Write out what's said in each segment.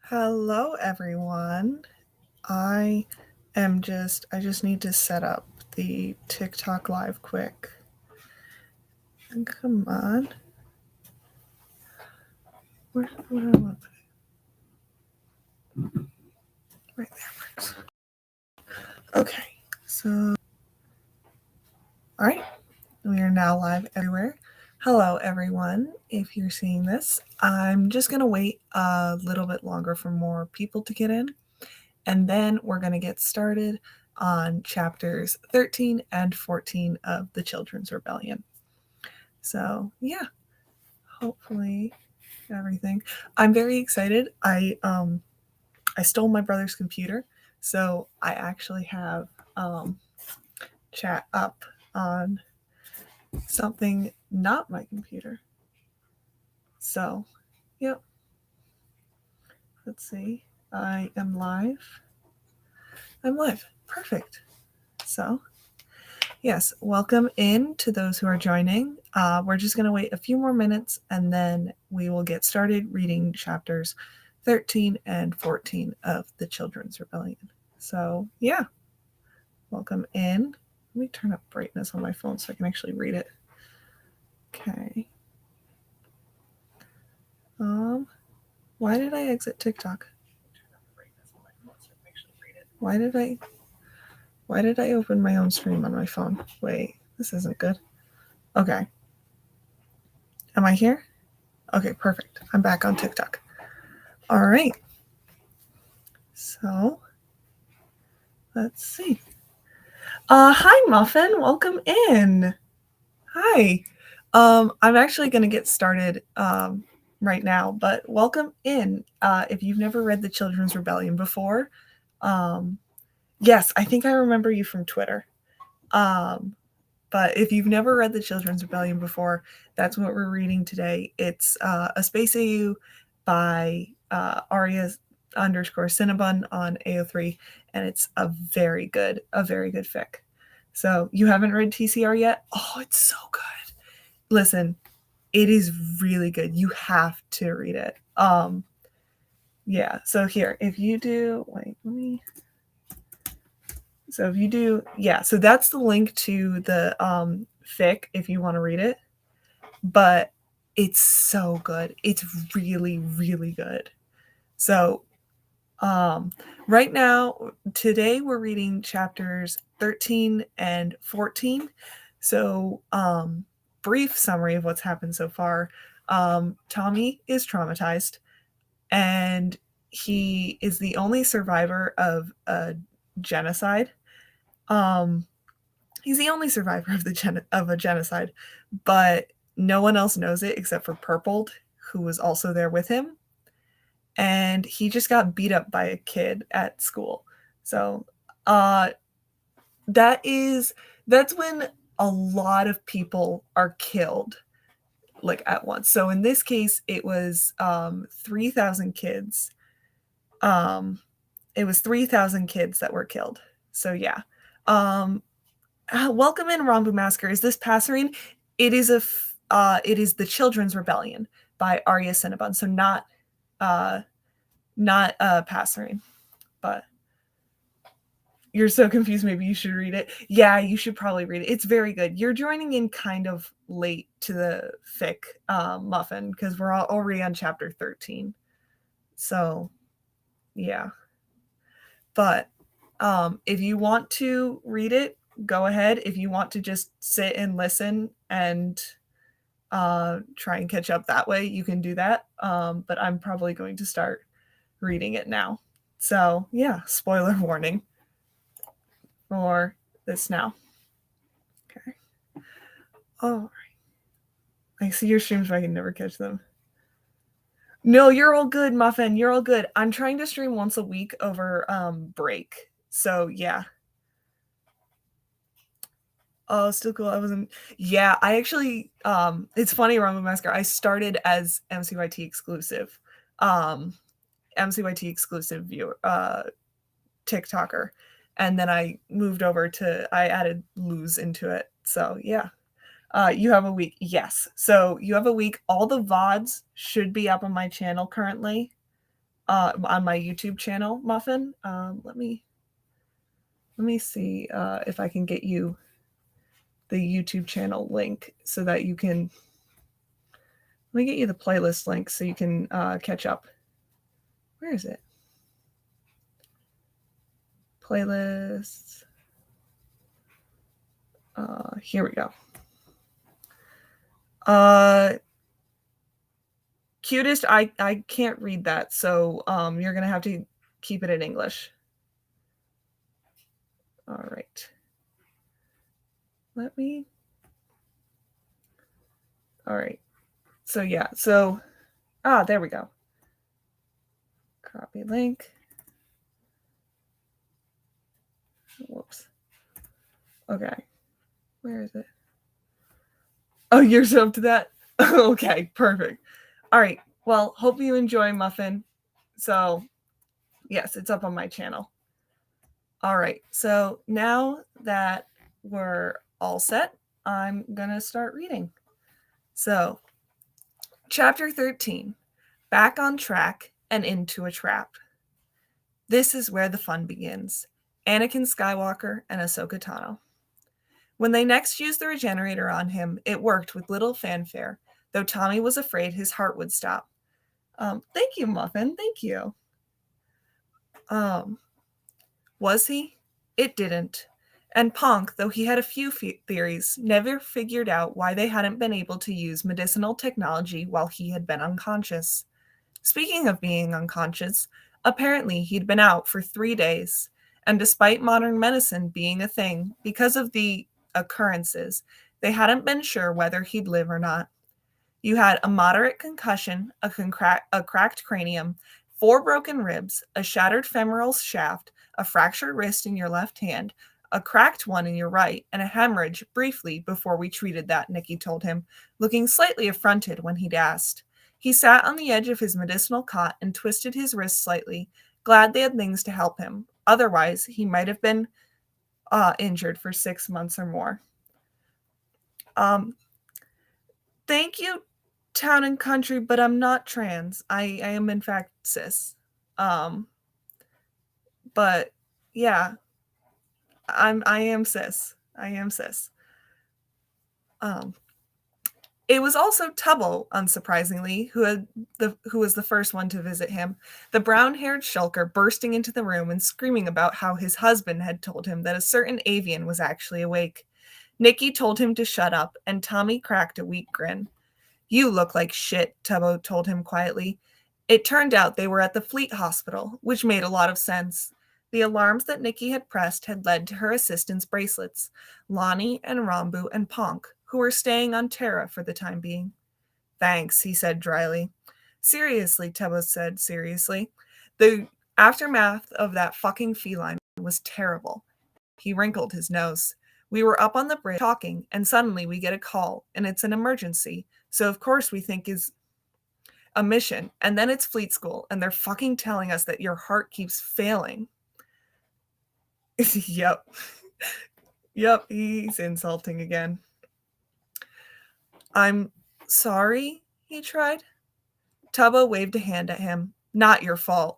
Hello, everyone. I I just need to set up the TikTok live quick. And come on. Where do I want to put it? Right there works. Okay, so, all right. We are now live everywhere. Hello, everyone. If you're seeing this, I'm just going to wait a little bit longer for more people to get in. And then we're going to get started on chapters 13 and 14 of the Children's Rebellion. So, yeah, hopefully everything. I'm very excited. I stole my brother's computer, so I actually have chat up on something not my computer. So, yep. Let's see. I am live. I'm live. Perfect. So, yes, welcome in to those who are joining. We're just going to wait a few more minutes and then we will get started reading chapters 13 and 14 of the Children's Rebellion. So, yeah, welcome in. Let me turn up brightness on my phone so I can actually read it. Okay. Why did I exit TikTok? Why did I open my own stream on my phone? Wait, this isn't good. Okay. Am I here? Okay, perfect. I'm back on TikTok. All right. So, let's see. Hi, Muffin. Welcome in. Hi. I'm actually going to get started right now, but welcome in. If you've never read The Children's Rebellion before, yes, I think I remember you from Twitter. But if you've never read The Children's Rebellion before, that's what we're reading today. It's a Space AU by Aria _ Cinnabon on AO3, and it's a very good fic. So you haven't read TCR yet? Oh, it's so good. Listen, it is really good. You have to read it. Yeah. So here, if you do, wait, let me. So if you do, yeah. So that's the link to the fic if you want to read it. But it's so good. It's really, really good. So right now, today we're reading chapters 13 and 14. So brief summary of what's happened so far. Tommy is traumatized and he is the only survivor of a genocide. He's the only survivor of a genocide, but no one else knows it except for Purpled, who was also there with him. And he just got beat up by a kid at school. So that's when a lot of people are killed like at once. So in this case, it was 3,000 kids. It was 3,000 kids that were killed. So yeah. Welcome in, Rambu Masker. Is this Passerine? It is the Children's Rebellion by Arya Cinnabon. So not Passerine, but you're so confused. Maybe you should read it. Yeah, you should probably read it. It's very good. You're joining in kind of late to the fic, Muffin, because we're already on chapter 13. So, yeah. But if you want to read it, go ahead. If you want to just sit and listen and try and catch up that way, you can do that. But I'm probably going to start reading it now. So, yeah, spoiler warning for this now. Okay. All right. I see your streams, but I can never catch them. No, you're all good, Muffin. You're all good. I'm trying to stream once a week over break. So, yeah. Oh, still cool. I wasn't. Yeah, I actually. It's funny, Rumble Masker. I started as MCYT exclusive, viewer, TikToker, and then I moved over to. I added Lose into it. So yeah. You have a week. Yes. So you have a week. All the VODs should be up on my channel currently. on my YouTube channel, Muffin. Let me see if I can get you the YouTube channel link so that you can. Let me get you the playlist link so you can catch up. Where is it? Playlists. Here we go. Cutest, I can't read that, so you're gonna have to keep it in English. All right. Let me. All right. So yeah. So there we go. Copy link. Whoops. Okay. Where is it? Oh, you're so up to that? Okay, perfect. All right. Well, hope you enjoy Muffin. So, yes, it's up on my channel. All right. So now that we're all set, I'm going to start reading. So, Chapter 13, Back on Track and Into a Trap. This is where the fun begins. Anakin Skywalker and Ahsoka Tano. When they next used the regenerator on him, it worked with little fanfare, though Tommy was afraid his heart would stop. Thank you, Muffin. Thank you. Was he? It didn't. And Ponk, though he had a few theories, never figured out why they hadn't been able to use medicinal technology while he had been unconscious. Speaking of being unconscious, apparently he'd been out for 3 days, and despite modern medicine being a thing, because of the occurrences, they hadn't been sure whether he'd live or not. You had a moderate concussion, a cracked cranium, 4 broken ribs, a shattered femoral shaft, a fractured wrist in your left hand, a cracked one in your right, and a hemorrhage briefly before we treated that, Nikki told him, looking slightly affronted when he'd asked. He sat on the edge of his medicinal cot and twisted his wrist slightly, glad they had things to help him. Otherwise, he might have been injured for 6 months or more. Thank you, Town and Country, but I'm not trans. I am in fact cis. But yeah, I am cis. I am cis. It was also Tubbo, unsurprisingly, who was the first one to visit him, the brown-haired shulker bursting into the room and screaming about how his husband had told him that a certain avian was actually awake. Nikki told him to shut up, and Tommy cracked a weak grin. You look like shit, Tubbo told him quietly. It turned out they were at the Fleet Hospital, which made a lot of sense. The alarms that Nikki had pressed had led to her assistants' bracelets, Lonnie and Rambu and Ponk, who were staying on Terra for the time being. Thanks, he said dryly. Seriously, Tubbo said seriously. The aftermath of that fucking feline was terrible. He wrinkled his nose. We were up on the bridge talking, and suddenly we get a call, and it's an emergency. So of course we think is a mission, and then it's fleet school, and they're fucking telling us that your heart keeps failing. Yep. Yep, he's insulting again. I'm sorry, he tried. Tubbo waved a hand at him. Not your fault.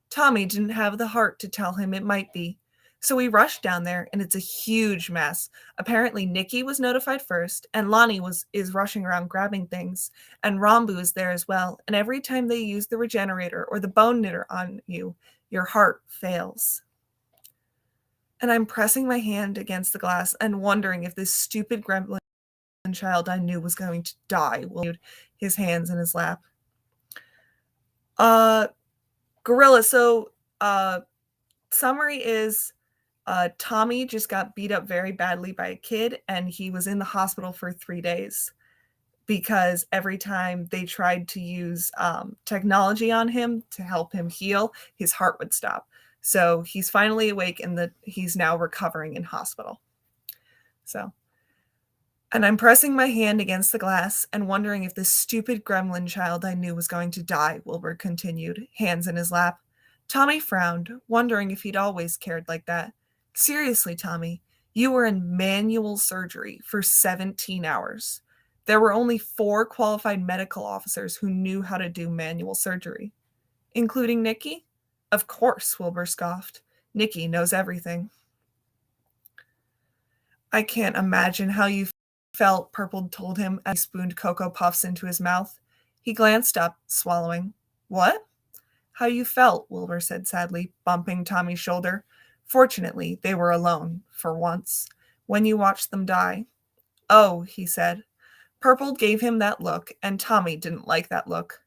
Tommy didn't have the heart to tell him it might be. So we rushed down there, and it's a huge mess. Apparently, Nikki was notified first, and Lonnie is rushing around grabbing things, and Rambu is there as well. And every time they use the regenerator or the bone knitter on you, your heart fails. And I'm pressing my hand against the glass and wondering if this stupid gremlin child I knew was going to die. Will his hands in his lap. Gorilla. So, summary is. Tommy just got beat up very badly by a kid, and he was in the hospital for 3 days because every time they tried to use technology on him to help him heal, his heart would stop. So he's finally awake, and he's now recovering in hospital. So, and I'm pressing my hand against the glass and wondering if this stupid gremlin child I knew was going to die, Wilbur continued, hands in his lap. Tommy frowned, wondering if he'd always cared like that. Seriously, Tommy, you were in manual surgery for 17 hours. There were only 4 qualified medical officers who knew how to do manual surgery. Including Nikki? Of course, Wilbur scoffed. Nikki knows everything. I can't imagine how you felt, Purple told him as he spooned Cocoa Puffs into his mouth. He glanced up, swallowing. What? How you felt, Wilbur said sadly, bumping Tommy's shoulder. Fortunately, they were alone, for once, when you watched them die. Oh, he said. Purple gave him that look, and Tommy didn't like that look.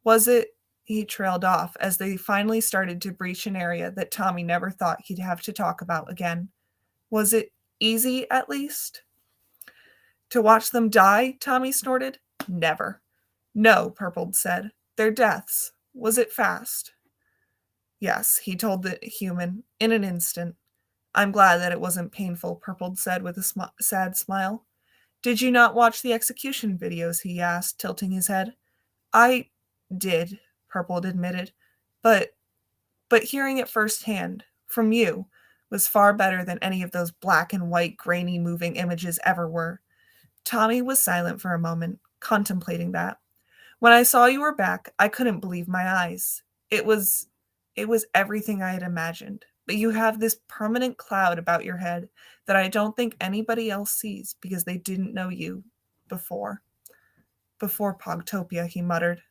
Was it? He trailed off as they finally started to breach an area that Tommy never thought he'd have to talk about again. Was it easy, at least? To watch them die? Tommy snorted. Never. No, Purple said. Their deaths. Was it fast? Yes, he told the human, in an instant. I'm glad that it wasn't painful, Purple said with a sad smile. Did you not watch the execution videos? He asked, tilting his head. I did, Purple admitted, but hearing it firsthand, from you, was far better than any of those black and white, grainy moving images ever were. Tommy was silent for a moment, contemplating that. When I saw you were back, I couldn't believe my eyes. It was everything I had imagined. But you have this permanent cloud about your head that I don't think anybody else sees because they didn't know you before. Before Pogtopia, he muttered.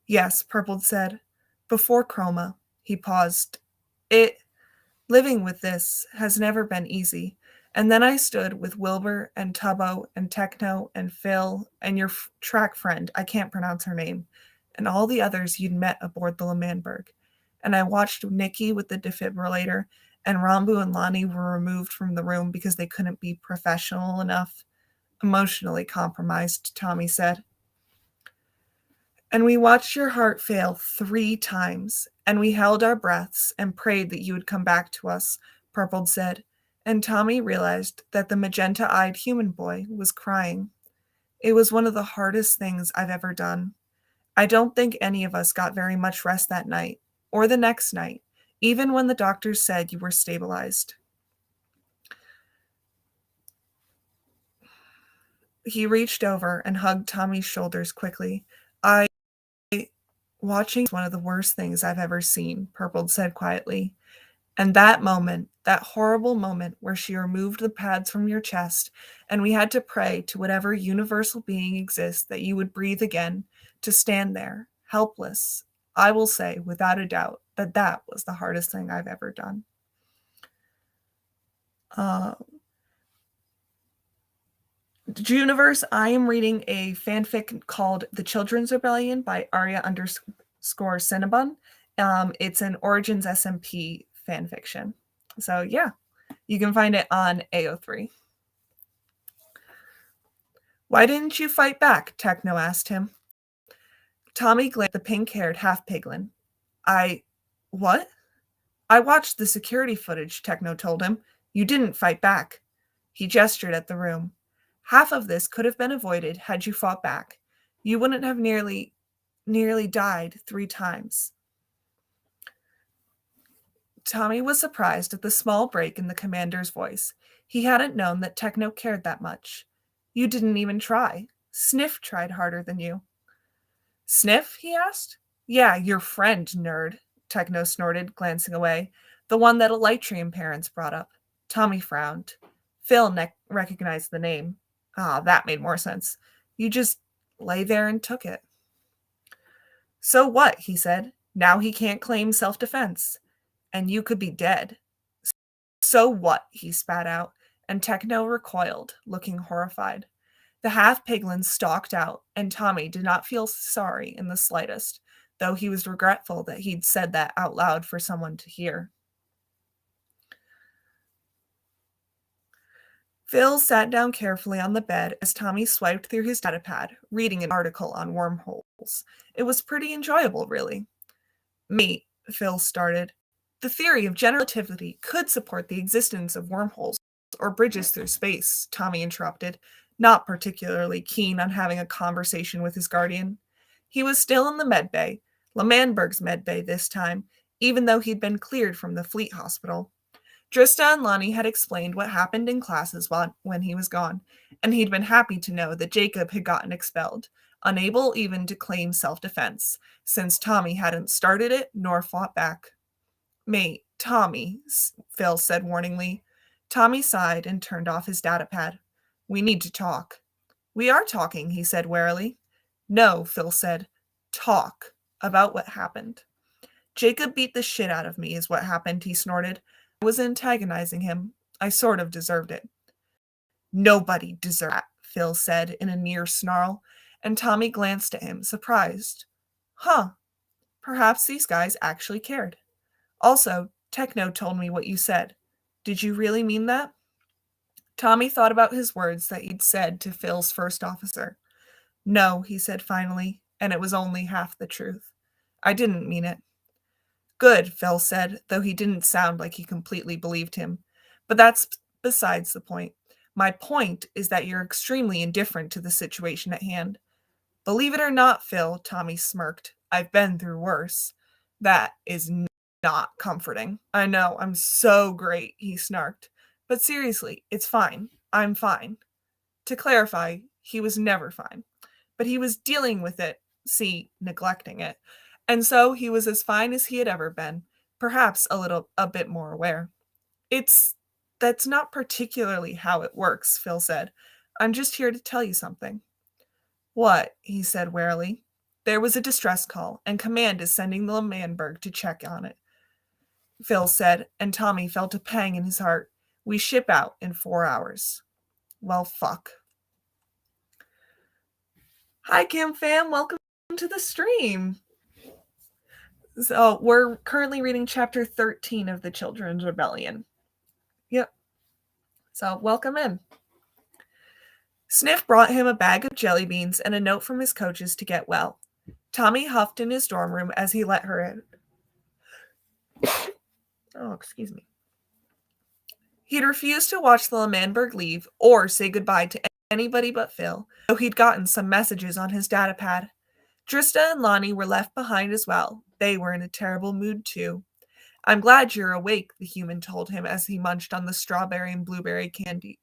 Yes, Purple said. Before Chroma. He paused. Living with this has never been easy. And then I stood with Wilbur and Tubbo and Techno and Phil and your track friend, I can't pronounce her name, and all the others you'd met aboard the L'Manberg. And I watched Nikki with the defibrillator, and Rambu and Lonnie were removed from the room because they couldn't be professional enough. Emotionally compromised, Tommy said. And we watched your heart fail 3 times, and we held our breaths and prayed that you would come back to us, Purple said, and Tommy realized that the magenta-eyed human boy was crying. It was one of the hardest things I've ever done. I don't think any of us got very much rest that night, or the next night, even when the doctors said you were stabilized. He reached over and hugged Tommy's shoulders quickly. Watching is one of the worst things I've ever seen, Purple said quietly. And that moment, that horrible moment where she removed the pads from your chest, and we had to pray to whatever universal being exists that you would breathe again, to stand there, helpless, I will say without a doubt that that was the hardest thing I've ever done. Juniverse, I am reading a fanfic called The Children's Rebellion by Arya_Cinnabon. It's an Origins SMP fanfiction. So yeah, you can find it on AO3. Why didn't you fight back? Techno asked him. Tommy glanced at the pink-haired half-piglin. What? I watched the security footage, Techno told him. You didn't fight back. He gestured at the room. Half of this could have been avoided had you fought back. You wouldn't have nearly died 3 times. Tommy was surprised at the small break in the commander's voice. He hadn't known that Techno cared that much. You didn't even try. Sniff tried harder than you. Sniff? He asked. Yeah, your friend, nerd, Techno snorted, glancing away. The one that Elytrium parents brought up. Tommy frowned. Phil recognized the name. Ah, that made more sense. You just lay there and took it. So what, he said. Now he can't claim self-defense. And you could be dead. So what, he spat out, and Techno recoiled, looking horrified. The half-piglin stalked out, and Tommy did not feel sorry in the slightest, though he was regretful that he'd said that out loud for someone to hear. Phil sat down carefully on the bed as Tommy swiped through his datapad, reading an article on wormholes. It was pretty enjoyable, really. Mate, Phil started. The theory of general relativity could support the existence of wormholes or bridges through space, Tommy interrupted, not particularly keen on having a conversation with his guardian. He was still in the medbay, L'Manberg's medbay this time, even though he'd been cleared from the Fleet Hospital. Drista and Lonnie had explained what happened in classes when he was gone, and he'd been happy to know that Jacob had gotten expelled, unable even to claim self-defense, since Tommy hadn't started it nor fought back. Mate, Tommy, Phil said warningly. Tommy sighed and turned off his datapad. We need to talk. We are talking, he said warily. No, Phil said. Talk about what happened. Jacob beat the shit out of me, is what happened, he snorted. I was antagonizing him. I sort of deserved it. Nobody deserved that, Phil said in a near snarl, and Tommy glanced at him, surprised. Huh, perhaps these guys actually cared. Also, Techno told me what you said. Did you really mean that? Tommy thought about his words that he'd said to Phil's first officer. No, he said finally, and it was only half the truth. I didn't mean it. Good, Phil said, though he didn't sound like he completely believed him. But that's besides the point. My point is that you're extremely indifferent to the situation at hand. Believe it or not, Phil, Tommy smirked. I've been through worse. That is not comforting. I know, I'm so great, he snarked. But seriously, it's fine. I'm fine. To clarify, he was never fine. But he was dealing with it, see, neglecting it. And so he was as fine as he had ever been, perhaps a bit more aware. That's not particularly how it works, Phil said. I'm just here to tell you something. What? He said warily. There was a distress call, and command is sending the Manberg to check on it, Phil said, and Tommy felt a pang in his heart. We ship out in 4 hours. Well, fuck. Hi, Cam fam. Welcome to the stream. So, we're currently reading chapter 13 of The Children's Rebellion. Yep. So, welcome in. Sniff brought him a bag of jelly beans and a note from his coaches to get well. Tommy huffed in his dorm room as he let her in. Oh, excuse me. He'd refused to watch the Manberg leave or say goodbye to anybody but Phil, though he'd gotten some messages on his datapad. Drista and Lonnie were left behind as well. They were in a terrible mood, too. I'm glad you're awake, the human told him as he munched on the strawberry and blueberry candies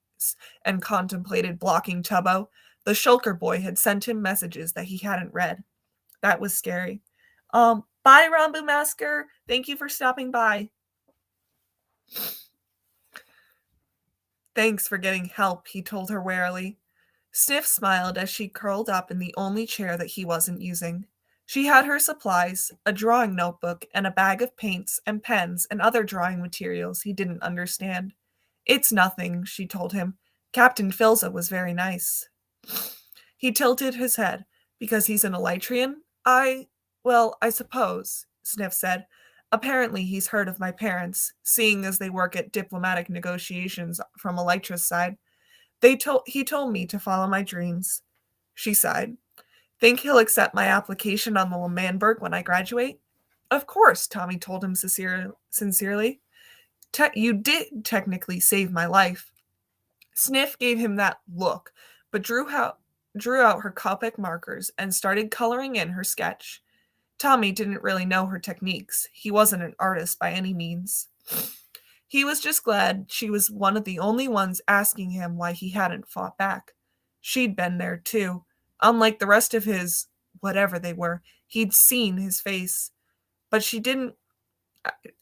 and contemplated blocking Tubbo. The Shulker boy had sent him messages that he hadn't read. That was scary. Bye, Rambu Masker. Thank you for stopping by. Thanks for getting help, he told her warily. Sniff smiled as she curled up in the only chair that he wasn't using. She had her supplies, a drawing notebook, and a bag of paints and pens and other drawing materials he didn't understand. It's nothing, she told him. Captain Filza was very nice. He tilted his head. Because he's an Elytrian? I suppose, Sniff said. Apparently he's heard of my parents, seeing as they work at diplomatic negotiations from Elytra's side. He told me to follow my dreams. She sighed. Think he'll accept my application on the Manberg when I graduate? Of course, Tommy told him sincerely. You did technically save my life. Sniff gave him that look, but drew out her Copic markers and started coloring in her sketch. Tommy didn't really know her techniques. He wasn't an artist by any means. He was just glad she was one of the only ones asking him why he hadn't fought back. She'd been there too. Unlike the rest of his, whatever they were, he'd seen his face. But she didn't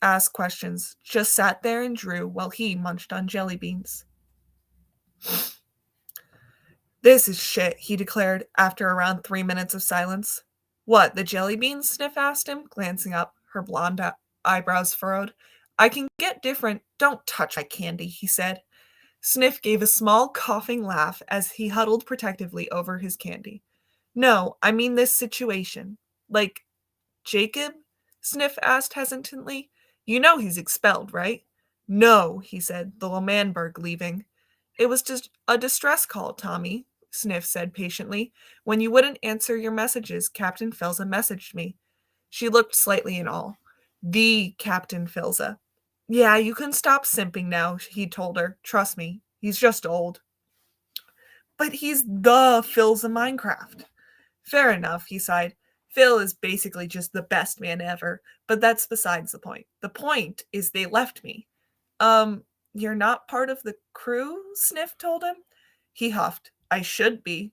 ask questions, just sat there and drew while he munched on jelly beans. This is shit, he declared after around 3 minutes of silence. What, the jelly beans? Sniff asked him, glancing up, her blonde eyebrows furrowed. I can get different. Don't touch my candy, he said. Sniff gave a small coughing laugh as he huddled protectively over his candy. No, I mean this situation. Like, Jacob? Sniff asked hesitantly. You know he's expelled, right? No, he said, the Manberg leaving. It was just a distress call, Tommy, Sniff said patiently. When you wouldn't answer your messages, Captain Filza messaged me. She looked slightly in awe. The Captain Filza. Yeah, you can stop simping now, he told her. Trust me, he's just old. But he's the Filza Minecraft. Fair enough, he sighed. Phil is basically just the best man ever, but that's besides the point. The point is they left me. You're not part of the crew? Sniff told him. He huffed. I should be.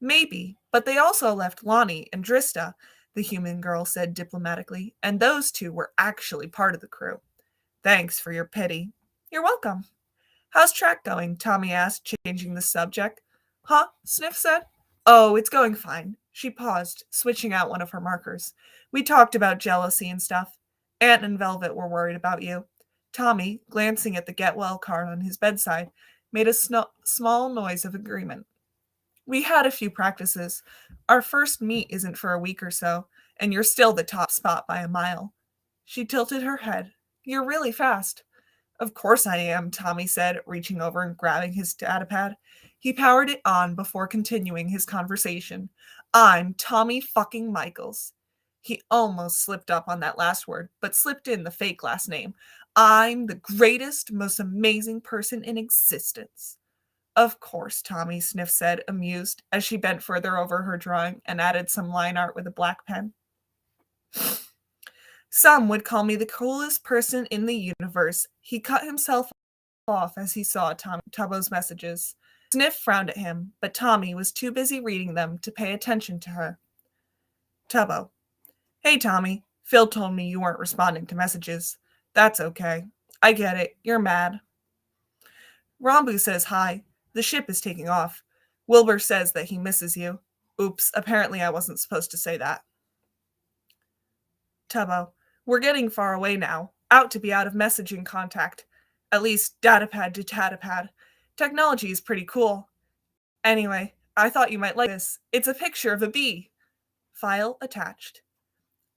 Maybe, but they also left Lonnie and Drista, the human girl said diplomatically, and those two were actually part of the crew. Thanks for your pity. You're welcome. How's track going? Tommy asked, changing the subject. Huh? Sniff said. Oh, it's going fine. She paused, switching out one of her markers. We talked about jealousy and stuff. Aunt and Velvet were worried about you. Tommy, glancing at the get well card on his bedside, made a small noise of agreement. We had a few practices. Our first meet isn't for a week or so, and you're still the top spot by a mile. She tilted her head. You're really fast. Of course I am, Tommy said, reaching over and grabbing his datapad. He powered it on before continuing his conversation. I'm Tommy fucking Michaels. He almost slipped up on that last word, but slipped in the fake last name. I'm the greatest, most amazing person in existence. Of course, Tommy, Sniff said, amused, as she bent further over her drawing and added some line art with a black pen. Some would call me the coolest person in the universe. He cut himself off as he saw Tubbo's messages. Sniff frowned at him, but Tommy was too busy reading them to pay attention to her. Tubbo. Hey, Tommy. Phil told me you weren't responding to messages. That's okay. I get it. You're mad. Rambu says hi. The ship is taking off. Wilbur says that he misses you. Oops, apparently I wasn't supposed to say that. Tubbo. We're getting far away now. Out to be out of messaging contact. At least datapad to datapad. Technology is pretty cool. Anyway, I thought you might like this. It's a picture of a bee. File attached.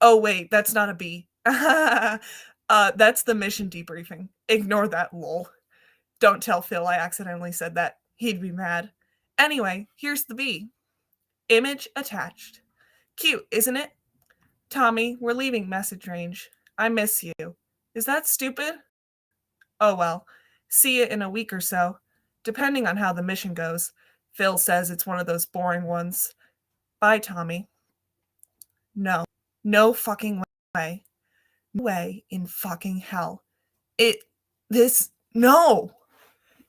Oh wait, that's not a bee. That's the mission debriefing. Ignore that, lol. Don't tell Phil I accidentally said that. He'd be mad. Anyway, here's the bee. Image attached. Cute, isn't it? Tommy, we're leaving message range. I miss you. Is that stupid? Oh well. See you in a week or so. Depending on how the mission goes. Phil says it's one of those boring ones. Bye, Tommy. No. No fucking way. No way in fucking hell. No!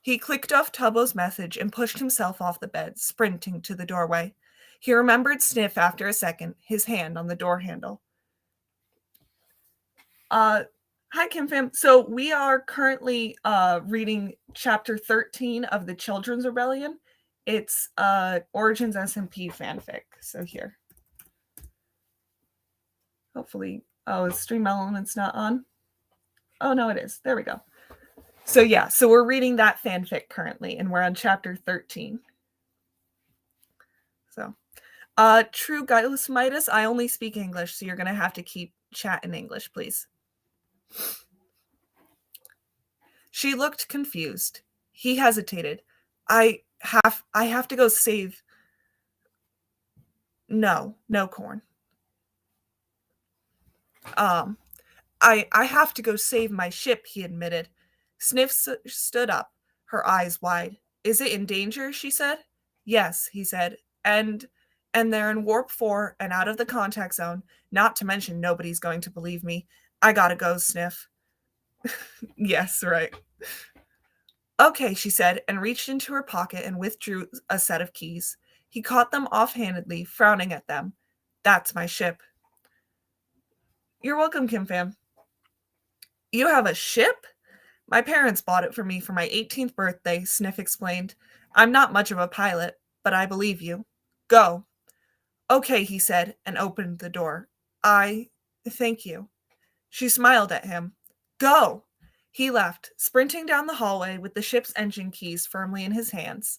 He clicked off Tubbo's message and pushed himself off the bed, sprinting to the doorway. He remembered Sniff after a second, his hand on the door handle. Hi, Kim Fam. So we are currently reading chapter 13 of the Children's Rebellion. It's Origins SMP fanfic. So here. Hopefully, Stream Element's not on. Oh, no, it is. There we go. So yeah, so we're reading that fanfic currently, and we're on chapter 13. So, True Gaius Midas, I only speak English, so you're going to have to keep chat in English, please. She looked confused. He hesitated. I have to go save. No corn. I have to go save my ship, he admitted. Sniff stood up, her eyes wide. Is it in danger? She said. Yes, he said. And they're in warp 4 and out of the contact zone, not to mention nobody's going to believe me. I gotta go, Sniff. Yes, right. Okay, she said, and reached into her pocket and withdrew a set of keys. He caught them offhandedly, frowning at them. That's my ship. You're welcome, Kim Fam. You have a ship? My parents bought it for me for my 18th birthday, Sniff explained. I'm not much of a pilot, but I believe you. Go. Okay, he said, and opened the door. Thank you. She smiled at him. Go. He left, sprinting down the hallway with the ship's engine keys firmly in his hands.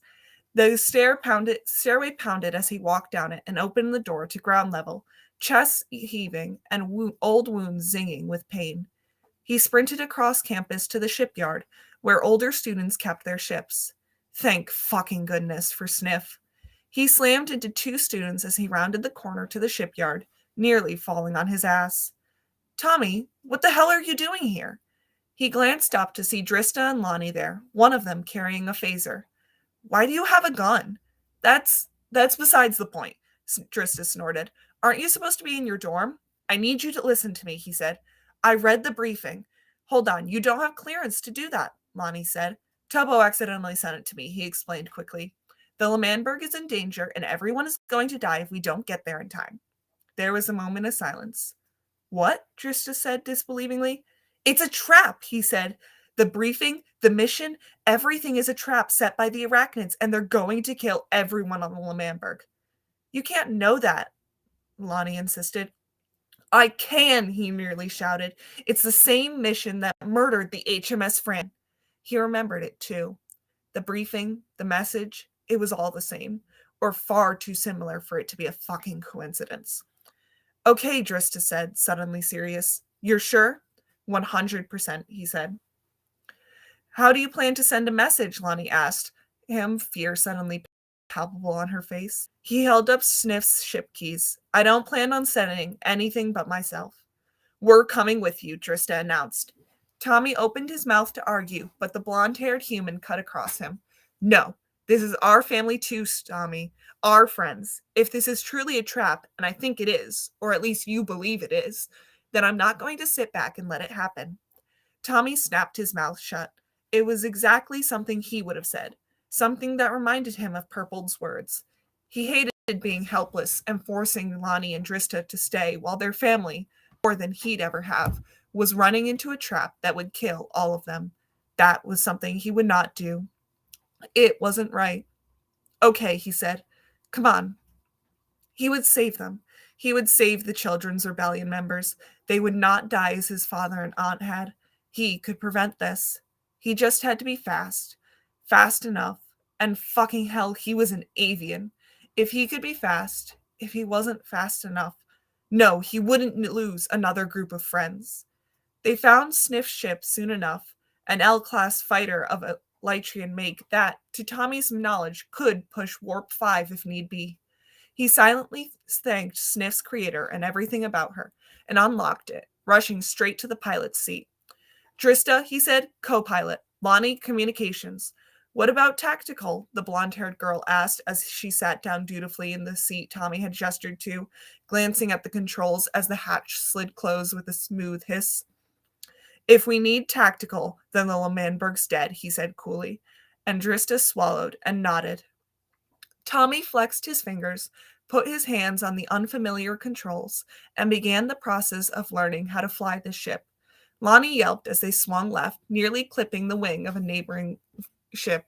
The stairway pounded as he walked down it and opened the door to ground level, chest heaving and old wounds zinging with pain. He sprinted across campus to the shipyard, where older students kept their ships. Thank fucking goodness for Sniff. He slammed into 2 students as he rounded the corner to the shipyard, nearly falling on his ass. Tommy, what the hell are you doing here? He glanced up to see Drista and Lonnie there, one of them carrying a phaser. Why do you have a gun? That's besides the point, Drista snorted. Aren't you supposed to be in your dorm? I need you to listen to me, he said. I read the briefing. Hold on, you don't have clearance to do that, Lonnie said. Tubbo accidentally sent it to me, he explained quickly. The L'Manberg is in danger, and everyone is going to die if we don't get there in time. There was a moment of silence. What? Drista said disbelievingly. It's a trap, he said. The briefing, the mission, everything is a trap set by the Arachnids, and they're going to kill everyone on the L'Manberg. You can't know that, Lonnie insisted. I can, he nearly shouted. It's the same mission that murdered the HMS Fran. He remembered it, too. The briefing, the message, it was all the same, or far too similar for it to be a fucking coincidence. Okay, Drista said, suddenly serious. You're sure? 100%, he said. How do you plan to send a message? Lonnie asked him, fear suddenly palpable on her face. He held up Sniff's ship keys. I don't plan on sending anything but myself. We're coming with you, Drista announced. Tommy opened his mouth to argue, but the blonde-haired human cut across him. No, this is our family too, Tommy. Our friends. If this is truly a trap, and I think it is, or at least you believe it is, then I'm not going to sit back and let it happen. Tommy snapped his mouth shut. It was exactly something he would have said, something that reminded him of Purple's words. He hated being helpless and forcing Lonnie and Drista to stay while their family, more than he'd ever have, was running into a trap that would kill all of them. That was something he would not do. It wasn't right. Okay, he said. Come on. He would save them. He would save the Children's Rebellion members. They would not die as his father and aunt had. He could prevent this. He just had to be fast. Fast enough. And fucking hell, he was an avian. If he could be fast, if he wasn't fast enough, no, he wouldn't lose another group of friends. They found Sniff's ship soon enough, an L-class fighter of a Lytrian make that, to Tommy's knowledge, could push Warp 5 if need be. He silently thanked Sniff's creator and everything about her, and unlocked it, rushing straight to the pilot's seat. Drista, he said, co-pilot. Lonnie, communications. What about tactical? The blonde-haired girl asked as she sat down dutifully in the seat Tommy had gestured to, glancing at the controls as the hatch slid closed with a smooth hiss. If we need tactical, then the L'Manberg's dead, he said coolly, and Drista swallowed and nodded. Tommy flexed his fingers, put his hands on the unfamiliar controls, and began the process of learning how to fly the ship. Lonnie yelped as they swung left, nearly clipping the wing of a neighboring ship.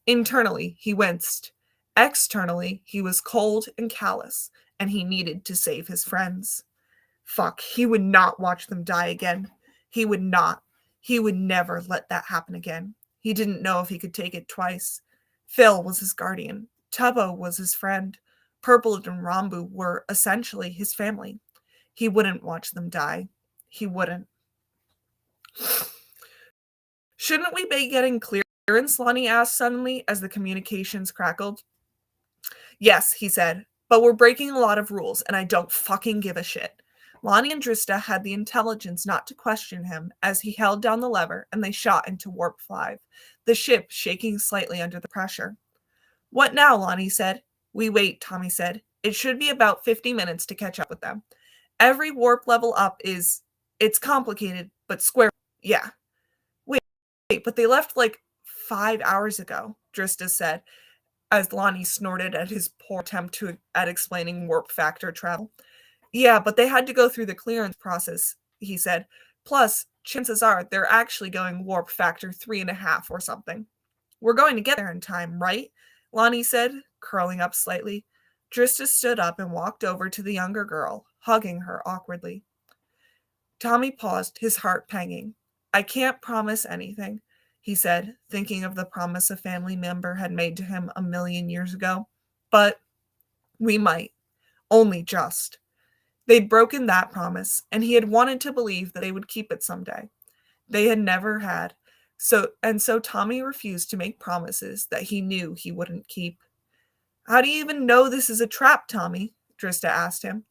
Internally, he winced. Externally, he was cold and callous, and he needed to save his friends. Fuck, he would not watch them die again. He would not. He would never let that happen again. He didn't know if he could take it twice. Phil was his guardian. Tubbo was his friend. Purple and Rambu were essentially his family. He wouldn't watch them die. He wouldn't. Shouldn't we be getting clearance? Lonnie asked suddenly as the communications crackled. Yes, he said, but we're breaking a lot of rules, and I don't fucking give a shit. Lonnie and Drista had the intelligence not to question him as he held down the lever and they shot into Warp 5, the ship shaking slightly under the pressure. What now? Lonnie said. We wait, Tommy said. It should be about 50 minutes to catch up with them. Every warp level up it's complicated, but square. Yeah. Wait, but they left like 5 hours ago, Drista said, as Lonnie snorted at his poor attempt at explaining warp factor travel. Yeah, but they had to go through the clearance process, he said. Plus, chances are they're actually going warp factor 3.5 or something. We're going to get there in time, right? Lonnie said, curling up slightly. Drista stood up and walked over to the younger girl, hugging her awkwardly. Tommy paused, his heart panging. I can't promise anything, he said, thinking of the promise a family member had made to him 1,000,000 years ago. But we might. Only just. They'd broken that promise, and he had wanted to believe that they would keep it someday. They had never had. So Tommy refused to make promises that he knew he wouldn't keep. How do you even know this is a trap, Tommy? Drista asked him.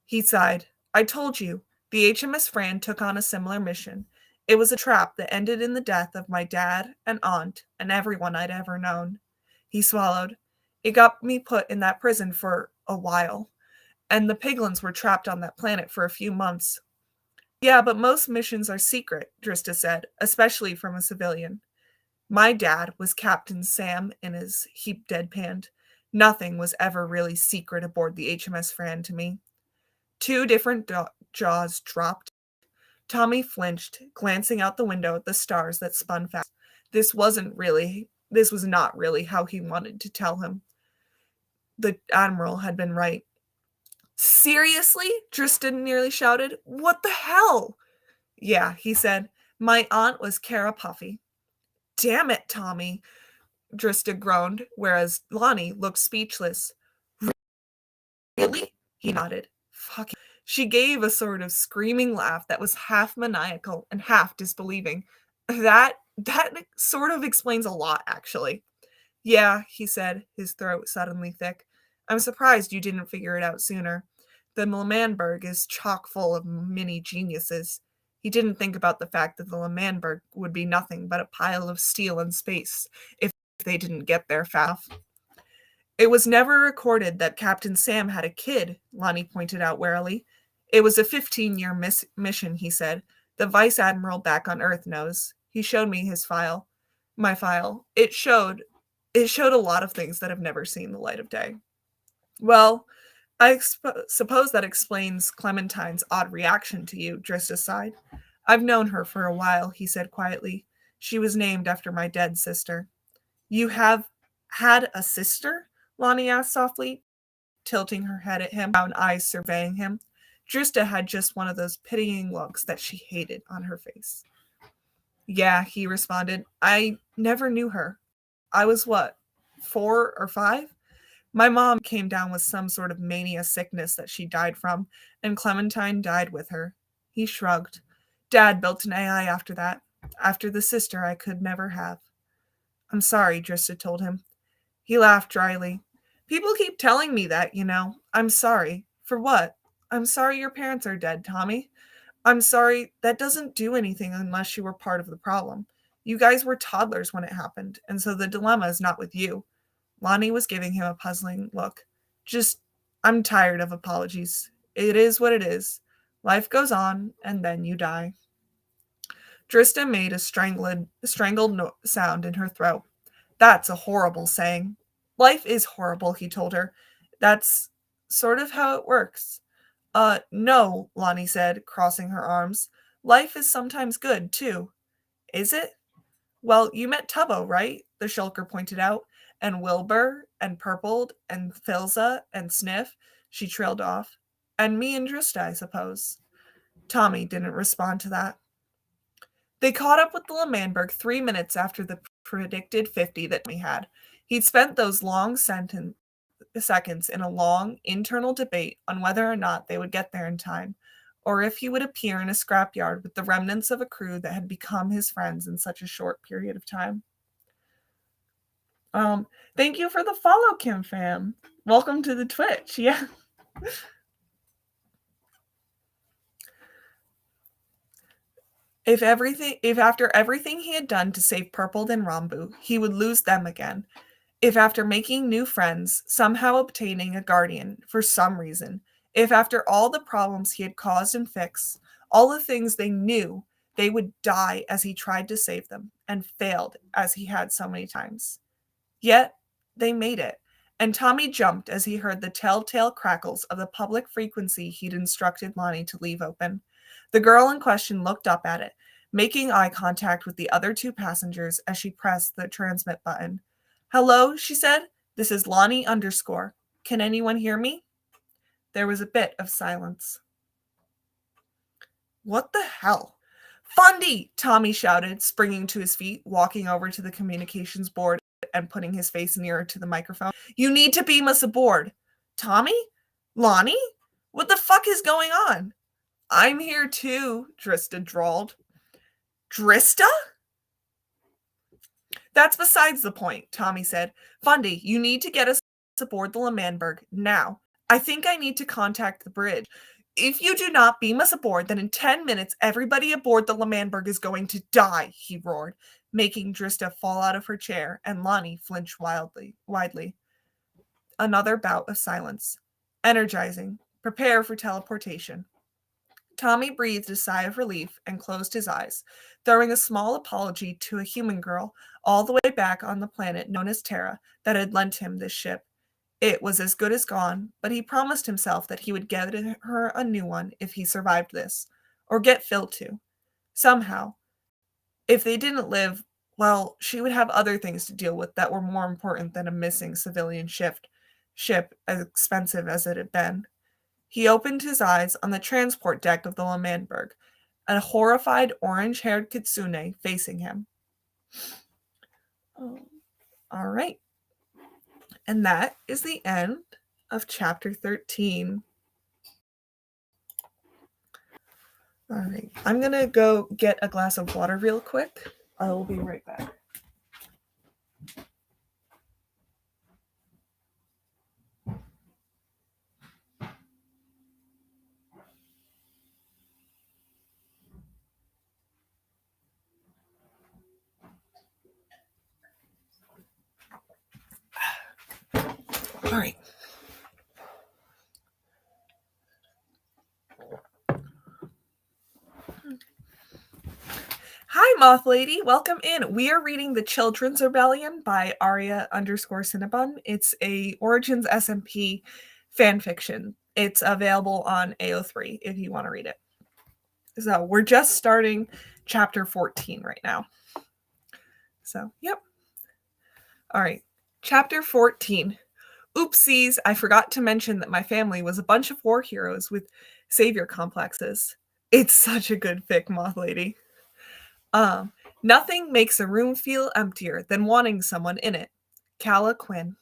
He sighed. I told you, the HMS Fran took on a similar mission. It was a trap that ended in the death of my dad and aunt and everyone I'd ever known. He swallowed. It got me put in that prison for a while, and the piglins were trapped on that planet for a few months. Yeah, but most missions are secret, Drista said, especially from a civilian. My dad was Captain Sam in his heap deadpanned. Nothing was ever really secret aboard the HMS Fran to me. Two different jaws dropped. Tommy flinched, glancing out the window at the stars that spun fast. This was not really how he wanted to tell him. The Admiral had been right. Seriously? Tristan nearly shouted. What the hell? Yeah, he said. My aunt was Cara Puffy. Damn it, Tommy, Drista groaned, whereas Lonnie looked speechless. Really? He nodded. Fuck. She gave a sort of screaming laugh that was half maniacal and half disbelieving. That sort of explains a lot, actually. Yeah, he said, his throat suddenly thick. I'm surprised you didn't figure it out sooner. The L'Manberg is chock full of mini geniuses. He didn't think about the fact that the L'Manberg would be nothing but a pile of steel in space if they didn't get there fast. It was never recorded that Captain Sam had a kid, Lonnie pointed out warily. It was a 15-year mission, he said. The Vice Admiral back on Earth knows. He showed me his file. My file. It showed a lot of things that have never seen the light of day. Well, I suppose that explains Clementine's odd reaction to you, Drista sighed. I've known her for a while, he said quietly. She was named after my dead sister. You have had a sister? Lonnie asked softly, tilting her head at him, brown eyes surveying him. Drista had just one of those pitying looks that she hated on her face. Yeah, he responded. I never knew her. I was what, 4 or 5? My mom came down with some sort of mania sickness that she died from, and Clementine died with her. He shrugged. Dad built an AI after that, after the sister I could never have. I'm sorry, Drista told him. He laughed dryly. People keep telling me that, you know. I'm sorry. For what? I'm sorry your parents are dead, Tommy. I'm sorry, that doesn't do anything unless you were part of the problem. You guys were toddlers when it happened, and so the dilemma is not with you. Lonnie was giving him a puzzling look. I'm tired of apologies. It is what it is. Life goes on, and then you die. Drista made a strangled sound in her throat. That's a horrible saying. Life is horrible, he told her. That's sort of how it works. No, Lonnie said, crossing her arms. Life is sometimes good, too. Is it? Well, you met Tubbo, right? The shulker pointed out. And Wilbur, and Purpled, and Filza, and Sniff. She trailed off. And me and Drista, I suppose. Tommy didn't respond to that. They caught up with the L'Manberg 3 minutes after the predicted 50 that we had. He'd spent those long seconds in a long, internal debate on whether or not they would get there in time, or if he would appear in a scrapyard with the remnants of a crew that had become his friends in such a short period of time. Thank you for the follow, Kim fam. Welcome to the Twitch. Yeah. If after everything he had done to save Purpled and Rambu, he would lose them again. If after making new friends, somehow obtaining a guardian for some reason, if after all the problems he had caused and fixed, all the things they knew, they would die as he tried to save them and failed as he had so many times. Yet they made it, and Tommy jumped as he heard the telltale crackles of the public frequency he'd instructed Lonnie to leave open. The girl in question looked up at it, making eye contact with the other 2 passengers as she pressed the transmit button. Hello, she said. This is Lonnie _. Can anyone hear me? There was a bit of silence. What the hell? Fundy! Tommy shouted, springing to his feet, walking over to the communications board and putting his face nearer to the microphone. You need to beam us aboard. Tommy? Lonnie? What the fuck is going on? I'm here too, Drista drawled. Drista? That's besides the point, Tommy said. Fundy, you need to get us aboard the L'Manberg now. I think I need to contact the bridge. If you do not beam us aboard, then in 10 minutes, everybody aboard the L'Manberg is going to die, he roared, making Drista fall out of her chair, and Lonnie flinch widely. Another bout of silence. Energizing. Prepare for teleportation. Tommy breathed a sigh of relief and closed his eyes, throwing a small apology to a human girl all the way back on the planet known as Terra that had lent him this ship. It was as good as gone, but he promised himself that he would get her a new one if he survived this, or get Phil to. Somehow. If they didn't live, well, she would have other things to deal with that were more important than a missing civilian ship as expensive as it had been. He opened his eyes on the transport deck of the L'Manberg, a horrified orange-haired kitsune facing him. Oh, all right. And that is the end of chapter 13. All right. I'm going to go get a glass of water real quick. I will be right back. All right. Hi, Moth Lady. Welcome in. We are reading The Children's Rebellion by Aria_Cinnabon. It's a Origins SMP fan fiction. It's available on AO3 if you want to read it. So we're just starting chapter 14 right now. So, yep. All right. Chapter 14. Oopsies, I forgot to mention that my family was a bunch of war heroes with savior complexes. It's such a good fic, Moth Lady. Nothing makes a room feel emptier than wanting someone in it. Calla Quinn.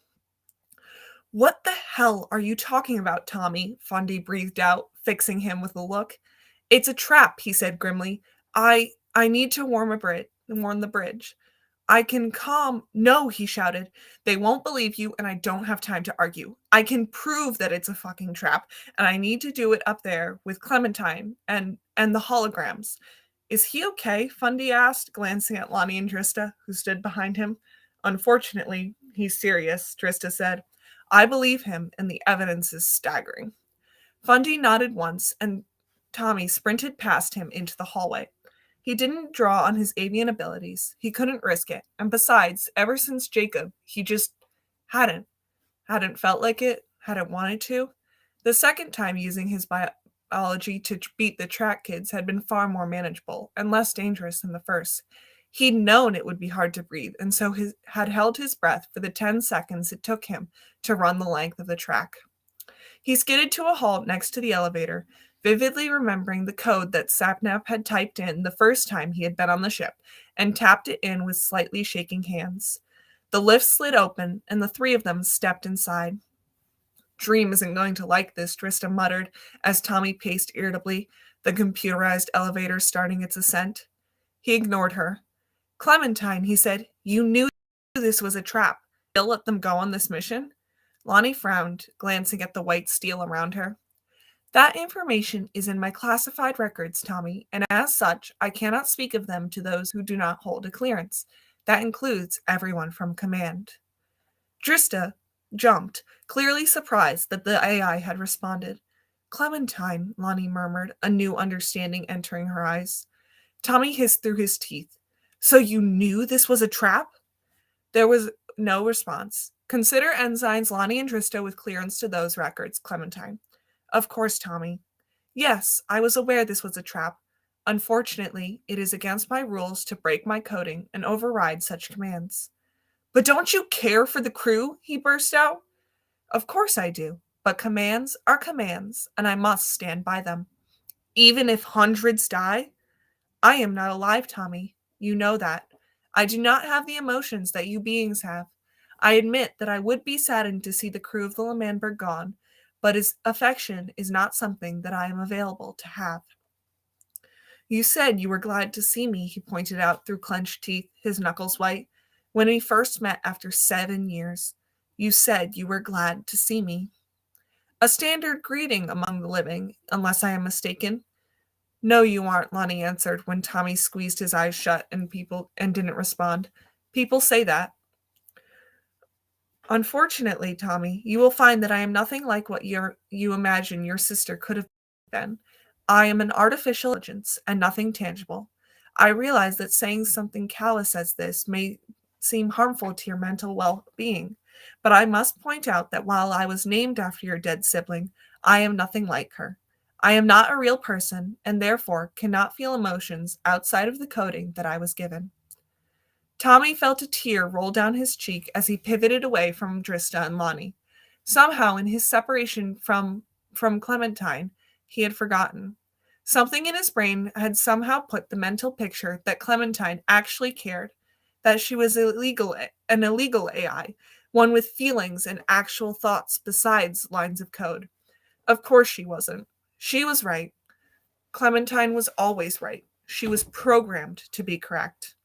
What the hell are you talking about, Tommy? Fundy breathed out, fixing him with a look. It's a trap, he said grimly. I need to warn the bridge. I can calm. No, he shouted. They won't believe you, and I don't have time to argue. I can prove that it's a fucking trap, and I need to do it up there with Clementine and the holograms. Is he okay? Fundy asked, glancing at Lonnie and Drista, who stood behind him. Unfortunately, he's serious, Drista said. I believe him, and the evidence is staggering. Fundy nodded once, and Tommy sprinted past him into the hallway. He didn't draw on his avian abilities. He couldn't risk it. And besides, ever since Jacob, he just hadn't. Hadn't felt like it, hadn't wanted to. The second time using his biology to beat the track kids had been far more manageable and less dangerous than the first. He'd known it would be hard to breathe, and so had held his breath for the 10 seconds it took him to run the length of the track. He skidded to a halt next to the elevator, vividly remembering the code that Sapnap had typed in the first time he had been on the ship, and tapped it in with slightly shaking hands. The lift slid open, and the three of them stepped inside. Dream isn't going to like this, Drista muttered as Tommy paced irritably, the computerized elevator starting its ascent. He ignored her. Clementine, he said, you knew this was a trap. You'll let them go on this mission? Lonnie frowned, glancing at the white steel around her. That information is in my classified records, Tommy, and as such, I cannot speak of them to those who do not hold a clearance. That includes everyone from command. Drista jumped, clearly surprised that the AI had responded. Clementine, Lonnie murmured, a new understanding entering her eyes. Tommy hissed through his teeth. So you knew this was a trap? There was no response. Consider ensigns Lonnie and Drista with clearance to those records, Clementine. Of course, Tommy. Yes, I was aware this was a trap. Unfortunately, it is against my rules to break my coding and override such commands. But don't you care for the crew? He burst out. Of course I do, but commands are commands, and I must stand by them. Even if hundreds die? I am not alive, Tommy. You know that. I do not have the emotions that you beings have. I admit that I would be saddened to see the crew of the L'Manberg gone, but his affection is not something that I am available to have. You said you were glad to see me, he pointed out through clenched teeth, his knuckles white, when we first met after 7 years. You said you were glad to see me. A standard greeting among the living, unless I am mistaken. No, you aren't, Lonnie answered when Tommy squeezed his eyes shut and didn't respond. People say that. Unfortunately, Tommy, you will find that I am nothing like what you imagine your sister could have been. I am an artificial intelligence and nothing tangible. I realize that saying something callous as this may seem harmful to your mental well being, but I must point out that while I was named after your dead sibling, I am nothing like her. I am not a real person and therefore cannot feel emotions outside of the coding that I was given. Tommy felt a tear roll down his cheek as he pivoted away from Drista and Lonnie. Somehow, in his separation from Clementine, he had forgotten. Something in his brain had somehow put the mental picture that Clementine actually cared, that she was an illegal AI, one with feelings and actual thoughts besides lines of code. Of course she wasn't. She was right. Clementine was always right. She was programmed to be correct.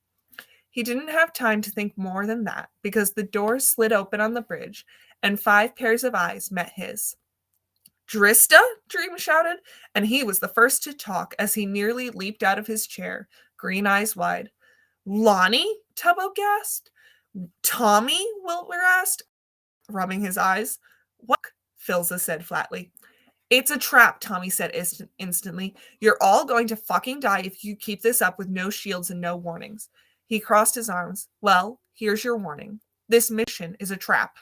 He didn't have time to think more than that because the door slid open on the bridge and 5 pairs of eyes met his. Drista? Dream shouted, and he was the first to talk as he nearly leaped out of his chair, green eyes wide. Lonnie? Tubbo gasped. Tommy? Wilbur asked, rubbing his eyes. What? Philza said flatly. It's a trap, Tommy said instantly. You're all going to fucking die if you keep this up with no shields and no warnings. He crossed his arms. Well, here's your warning. This mission is a trap.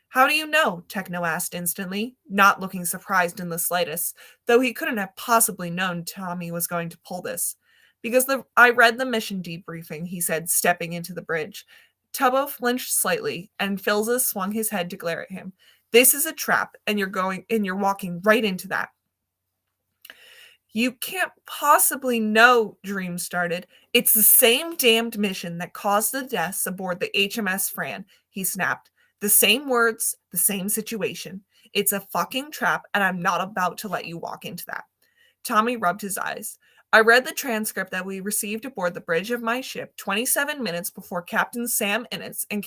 How do you know? Techno asked instantly, not looking surprised in the slightest, though he couldn't have possibly known Tommy was going to pull this. Because I read the mission debriefing, he said, stepping into the bridge. Tubbo flinched slightly, and Philza swung his head to glare at him. This is a trap, and you're walking right into that. You can't possibly know, Dream started. It's the same damned mission that caused the deaths aboard the HMS Fran, he snapped. The same words, the same situation. It's a fucking trap, and I'm not about to let you walk into that. Tommy rubbed his eyes. I read the transcript that we received aboard the bridge of my ship 27 minutes before Captain Sam Innes and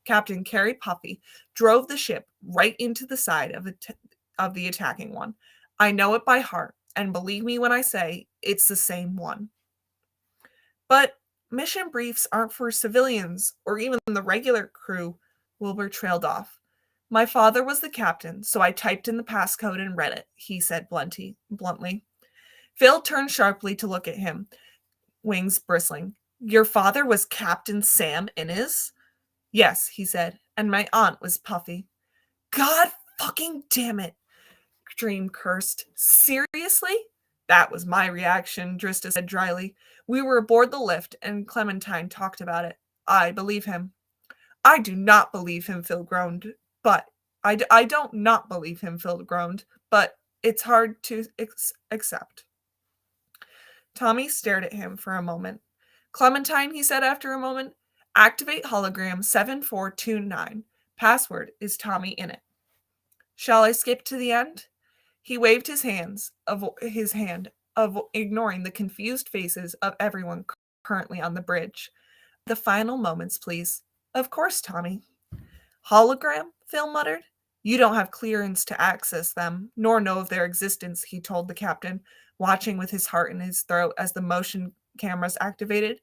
Captain Carrie Puffy drove the ship right into the side of the attacking one. I know it by heart, and believe me when I say it's the same one. But mission briefs aren't for civilians or even the regular crew, Wilbur trailed off. My father was the captain, so I typed in the passcode and read it, he said bluntly. Phil turned sharply to look at him, wings bristling. Your father was Captain Sam Innes? Yes, he said, and my aunt was Puffy. God fucking damn it, Dream cursed. Seriously? That was my reaction, Drista said dryly. We were aboard the lift, and Clementine talked about it. I believe him. I do not believe him, Phil groaned. But I don't not believe him, Phil groaned. But it's hard to accept. Tommy stared at him for a moment. Clementine, he said after a moment, activate hologram 7429. Password is Tommy in it. Shall I skip to the end? He waved his hand, ignoring the confused faces of everyone currently on the bridge. The final moments, please. Of course, Tommy. Hologram? Phil muttered. You don't have clearance to access them, nor know of their existence, he told the captain, watching with his heart in his throat as the motion cameras activated.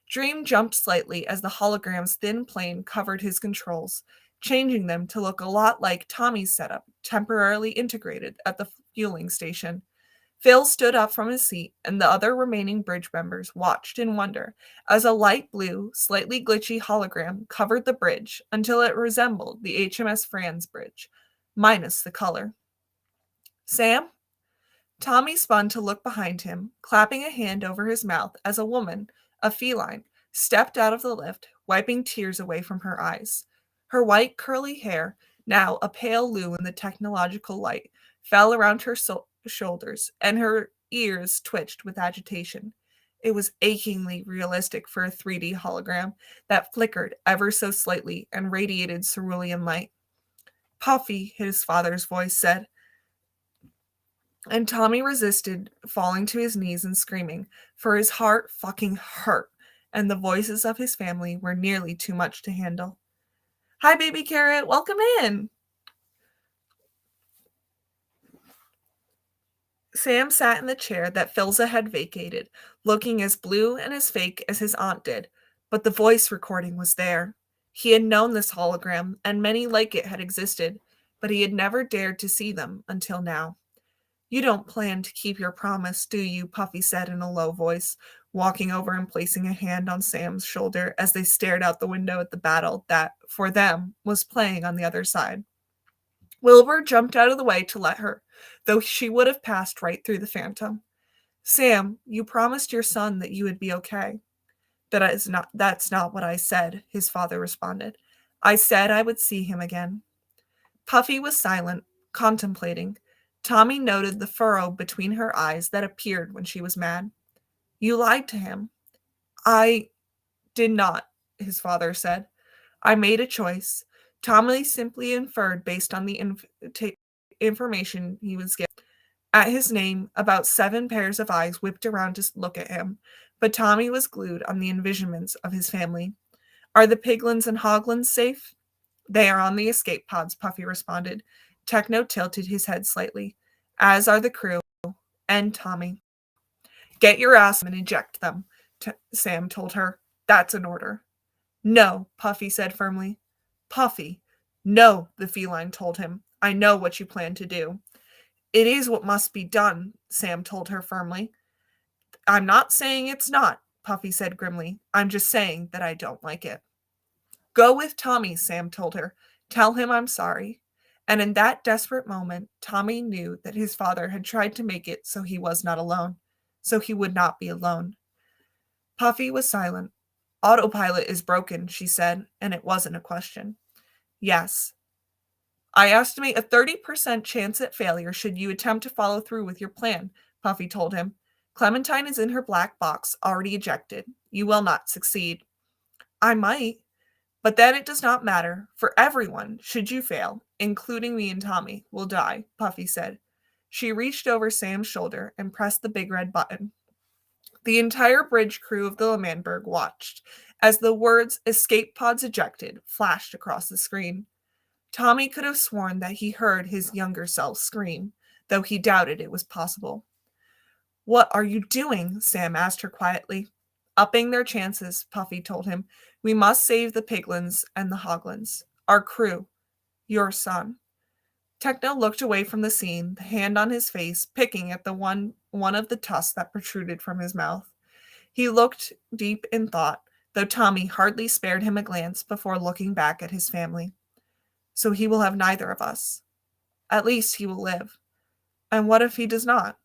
Dream jumped slightly as the hologram's thin plane covered his controls, changing them to look a lot like Tommy's setup, temporarily integrated at the fueling station. Phil stood up from his seat, and the other remaining bridge members watched in wonder as a light blue, slightly glitchy hologram covered the bridge until it resembled the HMS Fran's bridge, minus the color. Sam? Tommy spun to look behind him, clapping a hand over his mouth as a woman, a feline, stepped out of the lift, wiping tears away from her eyes. Her white, curly hair, now a pale blue in the technological light, fell around her shoulders, and her ears twitched with agitation. It was achingly realistic for a 3D hologram that flickered ever so slightly and radiated cerulean light. Puffy, his father's voice said, and Tommy resisted falling to his knees and screaming, for his heart fucking hurt, and the voices of his family were nearly too much to handle. Hi, baby carrot, welcome in. Sam sat in the chair that Philza had vacated, looking as blue and as fake as his aunt did, but the voice recording was there. He had known this hologram, and many like it had existed, but he had never dared to see them until now. You don't plan to keep your promise, do you? Puffy said in a low voice, walking over and placing a hand on Sam's shoulder as they stared out the window at the battle that, for them, was playing on the other side. Wilbur jumped out of the way to let her, though she would have passed right through the phantom. Sam, you promised your son that you would be okay. That's not what I said, his father responded. I said I would see him again. Puffy was silent, contemplating. Tommy noted the furrow between her eyes that appeared when she was mad. You lied to him. I did not, his father said. I made a choice. Tommy simply inferred based on the information he was given. At his name, about 7 pairs of eyes whipped around to look at him, but Tommy was glued on the envisionments of his family. Are the piglins and hoglins safe? They are on the escape pods, Puffy responded. Techno tilted his head slightly, as are the crew and Tommy. Get your ass and eject them, Sam told her. That's an order. No, Puffy said firmly. Puffy. No, the feline told him. I know what you plan to do. It is what must be done, Sam told her firmly. I'm not saying it's not, Puffy said grimly. I'm just saying that I don't like it. Go with Tommy, Sam told her. Tell him I'm sorry. And in that desperate moment, Tommy knew that his father had tried to make it so he was not alone, so he would not be alone. Puffy was silent. Autopilot is broken, she said, and it wasn't a question. Yes. I estimate a 30% chance at failure should you attempt to follow through with your plan, Puffy told him. Clementine is in her black box, already ejected. You will not succeed. I might. But then it does not matter, for everyone, should you fail, including me and Tommy, will die, Puffy said. She reached over Sam's shoulder and pressed the big red button. The entire bridge crew of the L'Manberg watched as the words "escape pods ejected" flashed across the screen. Tommy could have sworn that he heard his younger self scream, though he doubted it was possible. What are you doing? Sam asked her quietly. Upping their chances, Puffy told him. We must save the piglins and the hoglins. Our crew. Your son. Techno looked away from the scene, the hand on his face, picking at the one of the tusks that protruded from his mouth. He looked deep in thought, though Tommy hardly spared him a glance before looking back at his family. So he will have neither of us. At least he will live. And what if he does not?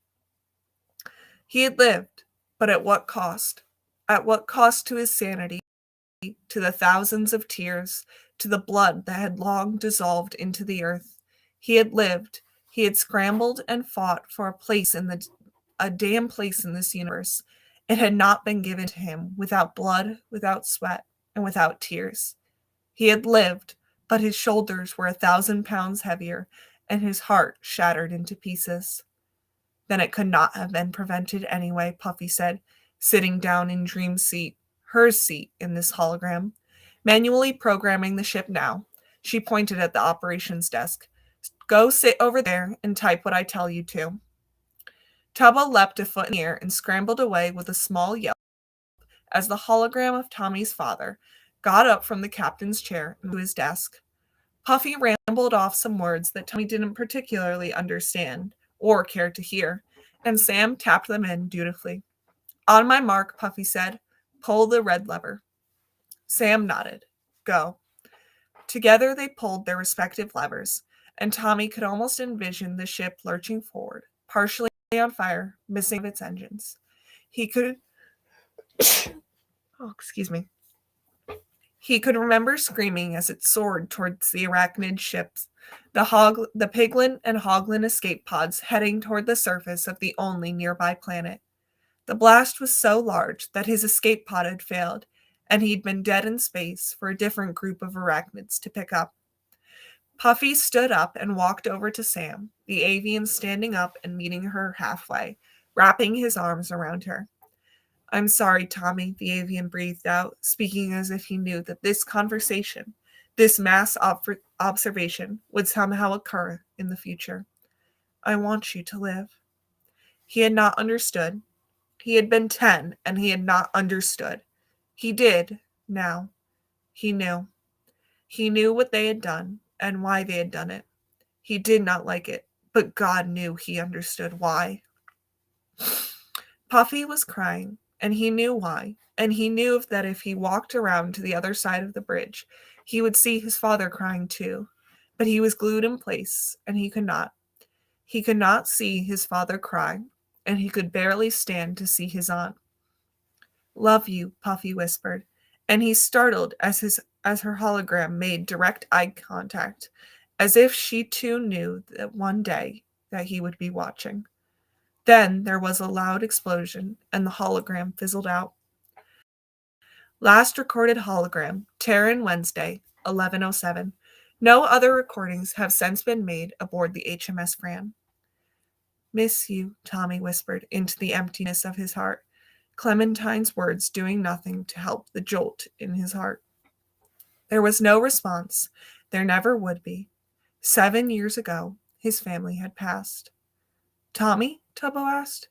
He had lived, but at what cost? At what cost to his sanity, to the thousands of tears, to the blood that had long dissolved into the earth? He had lived. He had scrambled and fought for a damn place in this universe. It had not been given to him without blood, without sweat, and without tears. He had lived, but his shoulders were 1,000 pounds heavier, and his heart shattered into pieces. Then it could not have been prevented anyway, Puffy said, sitting down in Dream's seat, her seat in this hologram. Manually programming the ship now. She pointed at the operations desk. Go sit over there and type what I tell you to. Tubbo leapt a foot in the air and scrambled away with a small yelp as the hologram of Tommy's father got up from the captain's chair and to his desk. Puffy rambled off some words that Tommy didn't particularly understand or care to hear, and Sam tapped them in dutifully. On my mark, Puffy said, pull the red lever. Sam nodded. Go. Together they pulled their respective levers, and Tommy could almost envision the ship lurching forward, partially on fire, missing of its engines. He could He could remember screaming as it soared towards the arachnid ships, the piglin and hoglin escape pods heading toward the surface of the only nearby planet. The blast was so large that his escape pod had failed, and he'd been dead in space for a different group of arachnids to pick up. Puffy stood up and walked over to Sam, the avian standing up and meeting her halfway, wrapping his arms around her. I'm sorry, Tommy, the avian breathed out, speaking as if he knew that this conversation, this mass observation, would somehow occur in the future. I want you to live. He had not understood. He had been 10, and he had not understood. He did, now. He knew. He knew what they had done, and why they had done it. He did not like it, but God knew he understood why. Puffy was crying, and he knew why, and he knew that if he walked around to the other side of the bridge, he would see his father crying too. But he was glued in place, and he could not. He could not see his father cry, and he could barely stand to see his aunt. "Love you," Puffy whispered, and he startled as her hologram made direct eye contact, as if she too knew that one day that he would be watching. Then there was a loud explosion, and the hologram fizzled out. Last recorded hologram, Terran Wednesday, 11:07. No other recordings have since been made aboard the HMS Fran. "Miss you," Tommy whispered into the emptiness of his heart, Clementine's words doing nothing to help the jolt in his heart. There was no response. There never would be. 7 years ago, his family had passed. "Tommy?" Tubbo asked.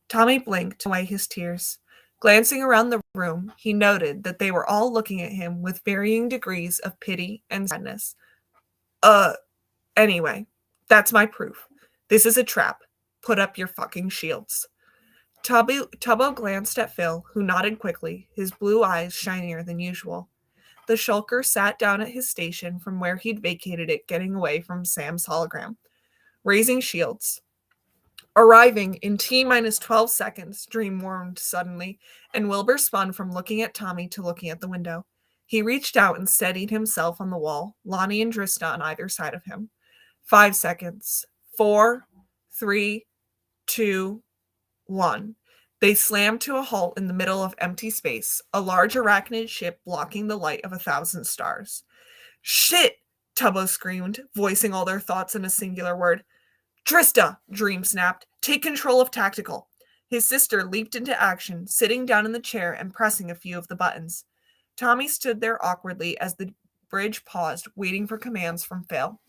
Tommy blinked away his tears. Glancing around the room, he noted that they were all looking at him with varying degrees of pity and sadness. Anyway, that's my proof. This is a trap. Put up your fucking shields." Tubbo glanced at Phil, who nodded quickly, his blue eyes shinier than usual. The shulker sat down at his station from where he'd vacated it, getting away from Sam's hologram. Raising shields. Arriving in T-minus 12 seconds, Dream warned suddenly, and Wilbur spun from looking at Tommy to looking at the window. He reached out and steadied himself on the wall, Lonnie and Drista on either side of him. 5 seconds. 4, 3, 2, 1. They slammed to a halt in the middle of empty space, a large arachnid ship blocking the light of 1,000 stars. "Shit!" Tubbo screamed, voicing all their thoughts in a singular word. "Drista!" Dream snapped. "Take control of tactical." His sister leaped into action, sitting down in the chair and pressing a few of the buttons. Tommy stood there awkwardly as the bridge paused, waiting for commands from Phil.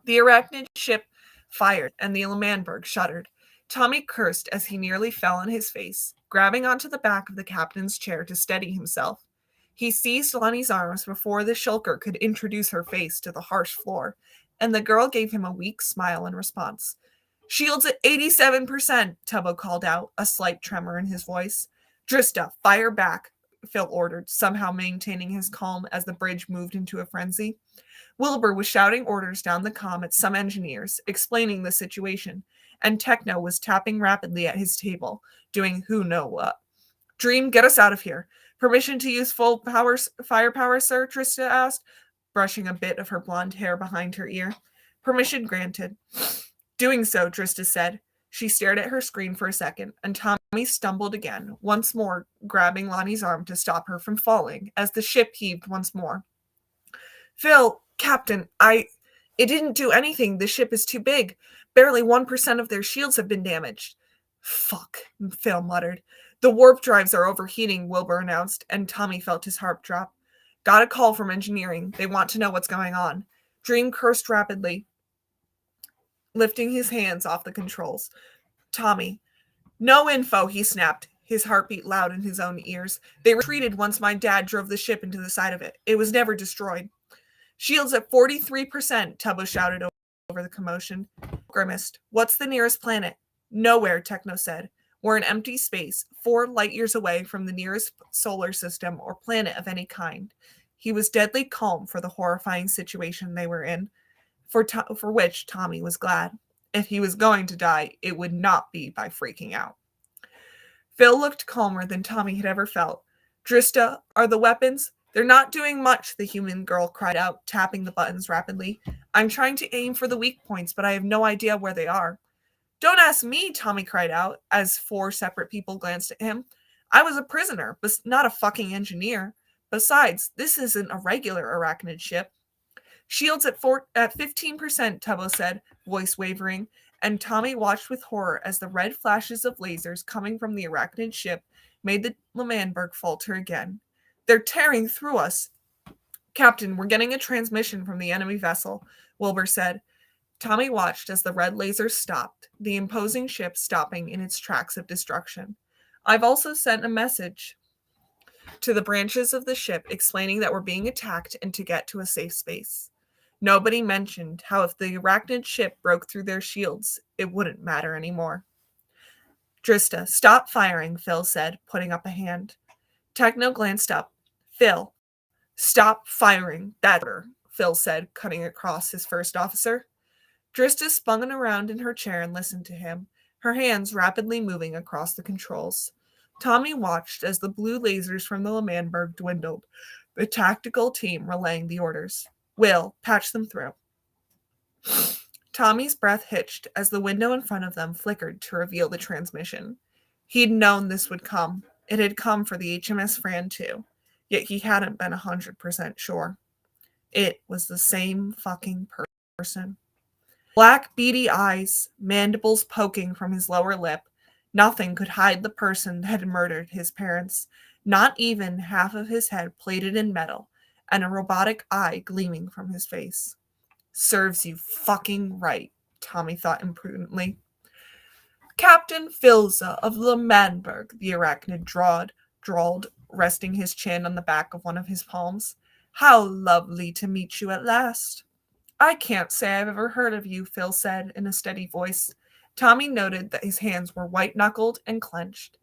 The arachnid ship fired, and the L'Manberg shuddered. Tommy cursed as he nearly fell on his face, grabbing onto the back of the captain's chair to steady himself. He seized Lonnie's arms before the shulker could introduce her face to the harsh floor, and the girl gave him a weak smile in response. "Shields at 87%, Tubbo called out, a slight tremor in his voice. "Drista, fire back," Phil ordered, somehow maintaining his calm as the bridge moved into a frenzy. Wilbur was shouting orders down the comm at some engineers, explaining the situation, and Techno was tapping rapidly at his table, doing who know what. "Dream, get us out of here. Permission to use full firepower, sir?" Trista asked, brushing a bit of her blonde hair behind her ear. "Permission granted." "Doing so," Trista said. She stared at her screen for a second, and Tommy stumbled again, once more grabbing Lonnie's arm to stop her from falling, as the ship heaved once more. "Phil, Captain, it didn't do anything. The ship is too big. Barely 1% of their shields have been damaged." "Fuck," Phil muttered. "The warp drives are overheating," Wilbur announced, and Tommy felt his heart drop. "Got a call from engineering. They want to know what's going on." Dream cursed rapidly, lifting his hands off the controls. Tommy. "No info," he snapped, his heartbeat loud in his own ears. "They retreated once my dad drove the ship into the side of it. It was never destroyed." "Shields at 43%, Tubbo shouted over the commotion. Grimaced. "What's the nearest planet?" "Nowhere," Techno said. "We're in empty space, 4 light years away from the nearest solar system or planet of any kind." He was deadly calm for the horrifying situation they were in, for which Tommy was glad. If he was going to die, it would not be by freaking out. Phil looked calmer than Tommy had ever felt. "Drista, are the weapons—" "They're not doing much," the human girl cried out, tapping the buttons rapidly. "I'm trying to aim for the weak points, but I have no idea where they are." "Don't ask me," Tommy cried out, as 4 separate people glanced at him. "I was a prisoner, but not a fucking engineer. Besides, this isn't a regular arachnid ship." "Shields at 15%, Tubbo said, voice wavering, and Tommy watched with horror as the red flashes of lasers coming from the arachnid ship made the L'Manberg falter again. "They're tearing through us." "Captain, we're getting a transmission from the enemy vessel," Wilbur said. Tommy watched as the red lasers stopped, the imposing ship stopping in its tracks of destruction. "I've also sent a message to the branches of the ship explaining that we're being attacked and to get to a safe space." Nobody mentioned how if the arachnid ship broke through their shields, it wouldn't matter anymore. Drista, stop firing, Phil said, putting up a hand. Techno glanced up. Phil, stop firing. That's order, Phil said, cutting across his first officer. Drista spun around in her chair and listened to him, her hands rapidly moving across the controls. Tommy watched as the blue lasers from the L'Manberg dwindled, the tactical team relaying the orders. Will, patch them through. Tommy's breath hitched as the window in front of them flickered to reveal the transmission. He'd known this would come. It had come for the HMS Fran too, yet he hadn't been 100% sure. It was the same fucking person. Black, beady eyes, mandibles poking from his lower lip. Nothing could hide the person that had murdered his parents. Not even half of his head plated in metal, and a robotic eye gleaming from his face. Serves you fucking right, Tommy thought imprudently. Captain Filza of L'Manberg, the arachnid drawled, resting his chin on the back of one of his palms. How lovely to meet you at last. I can't say I've ever heard of you, Phil said in a steady voice. Tommy noted that his hands were white-knuckled and clenched.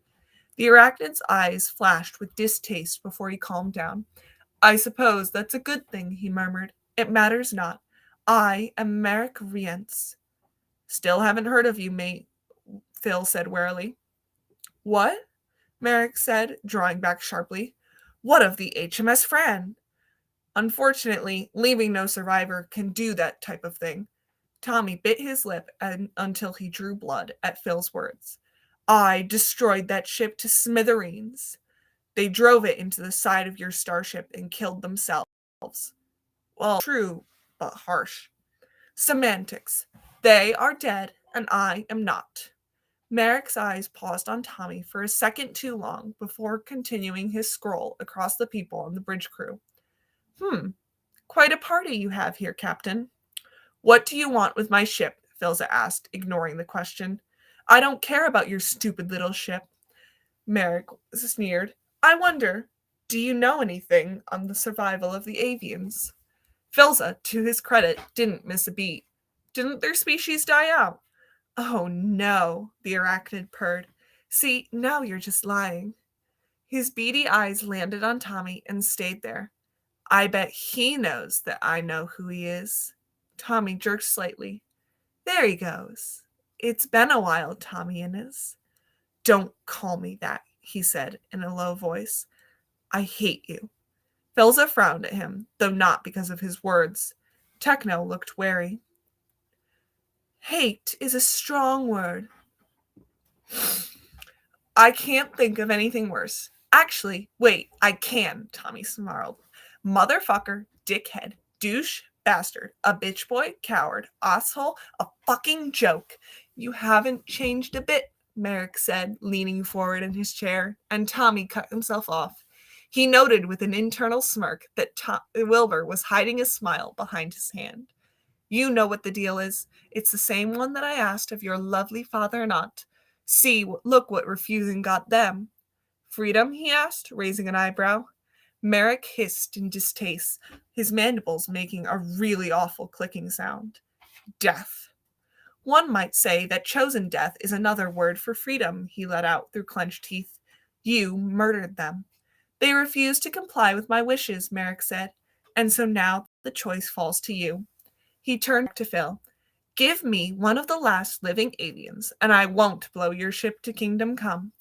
The arachnid's eyes flashed with distaste before he calmed down. I suppose that's a good thing, he murmured. It matters not. I am Merrick Rientz. Still haven't heard of you, mate, Phil said warily. What? Merrick said, drawing back sharply. What of the HMS Fran? Unfortunately, leaving no survivor can do that type of thing. Tommy bit his lip until he drew blood at Phil's words. I destroyed that ship to smithereens. They drove it into the side of your starship and killed themselves. Well, true, but harsh. Semantics. They are dead, and I am not. Merrick's eyes paused on Tommy for a second too long before continuing his scroll across the people on the bridge crew. Quite a party you have here, Captain. What do you want with my ship? Filza asked, ignoring the question. I don't care about your stupid little ship. Merrick sneered. I wonder, do you know anything on the survival of the avians? Filza, to his credit, didn't miss a beat. Didn't their species die out? Oh no, the arachnid purred. See, now you're just lying. His beady eyes landed on Tommy and stayed there. I bet he knows that I know who he is. Tommy jerked slightly. There he goes. It's been a while, Tommy Innes. Don't call me that, he said in a low voice. I hate you. Filza frowned at him, though not because of his words. Techno looked wary. Hate is a strong word. I can't think of anything worse. Actually, wait, I can, Tommy snarled. Motherfucker, dickhead, douche, bastard, a bitch boy, coward, asshole, a fucking joke. You haven't changed a bit, Merrick said, leaning forward in his chair, and Tommy cut himself off. He noted with an internal smirk that Wilbur was hiding a smile behind his hand. You know what the deal is. It's the same one that I asked of your lovely father and aunt. See, look what refusing got them. Freedom? He asked, raising an eyebrow. Merrick hissed in distaste, his mandibles making a really awful clicking sound. Death. One might say that chosen death is another word for freedom, he let out through clenched teeth. You murdered them. They refused to comply with my wishes, Merrick said, and so now the choice falls to you. He turned to Phil. Give me one of the last living aliens, and I won't blow your ship to Kingdom Come.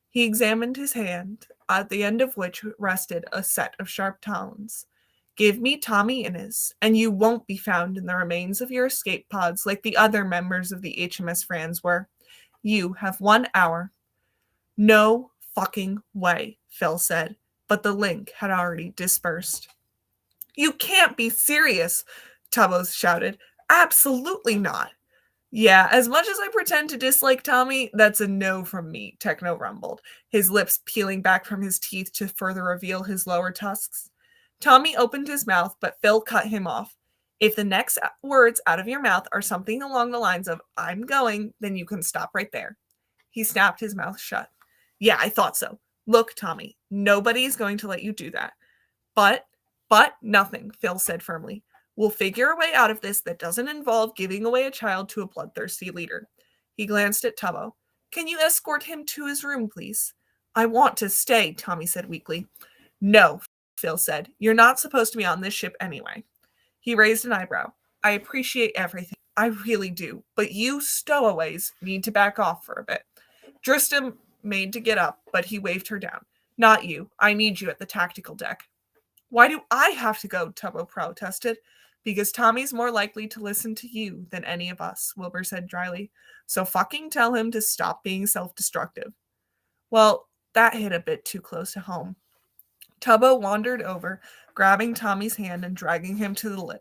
He examined his hand, at the end of which rested a set of sharp talons. Give me Tommy Innes, and you won't be found in the remains of your escape pods like the other members of the HMS Franz were. You have 1 hour. No fucking way, Phil said, but the link had already dispersed. You can't be serious, Tubbos shouted. Absolutely not. Yeah, as much as I pretend to dislike Tommy, that's a no from me, Techno rumbled, his lips peeling back from his teeth to further reveal his lower tusks. Tommy opened his mouth, but Phil cut him off. If the next words out of your mouth are something along the lines of, I'm going, then you can stop right there. He snapped his mouth shut. Yeah, I thought so. Look, Tommy, nobody's going to let you do that. But nothing, Phil said firmly. We'll figure a way out of this that doesn't involve giving away a child to a bloodthirsty leader. He glanced at Tubbo. Can you escort him to his room, please? I want to stay, Tommy said weakly. No, Phil said. You're not supposed to be on this ship anyway. He raised an eyebrow. I appreciate everything. I really do. But you stowaways need to back off for a bit. Dristam made to get up, but he waved her down. Not you. I need you at the tactical deck. Why do I have to go? Tubbo protested. Because Tommy's more likely to listen to you than any of us, Wilbur said dryly. So fucking tell him to stop being self-destructive. Well, that hit a bit too close to home. Tubbo wandered over, grabbing Tommy's hand and dragging him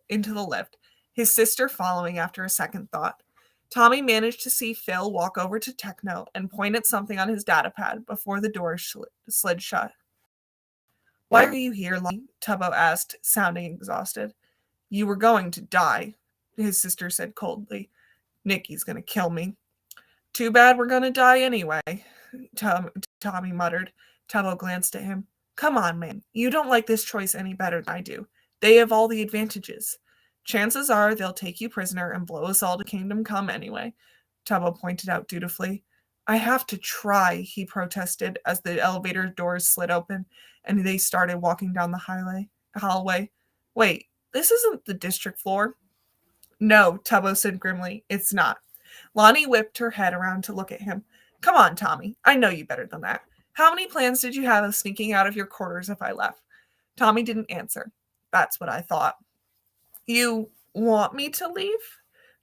into the lift, his sister following after a second thought. Tommy managed to see Phil walk over to Techno and point at something on his datapad before the door slid shut. Why are you here, Lonnie? Tubbo asked, sounding exhausted. You were going to die, his sister said coldly. Nikki's going to kill me. Too bad we're going to die anyway, Tommy muttered. Tubbo glanced at him. Come on, man. You don't like this choice any better than I do. They have all the advantages. Chances are they'll take you prisoner and blow us all to Kingdom Come anyway, Tubbo pointed out dutifully. I have to try, he protested as the elevator doors slid open and they started walking down the hallway. Wait, this isn't the district floor. No, Tubbo said grimly. It's not. Lonnie whipped her head around to look at him. Come on, Tommy. I know you better than that. How many plans did you have of sneaking out of your quarters if I left? Tommy didn't answer. That's what I thought. You want me to leave?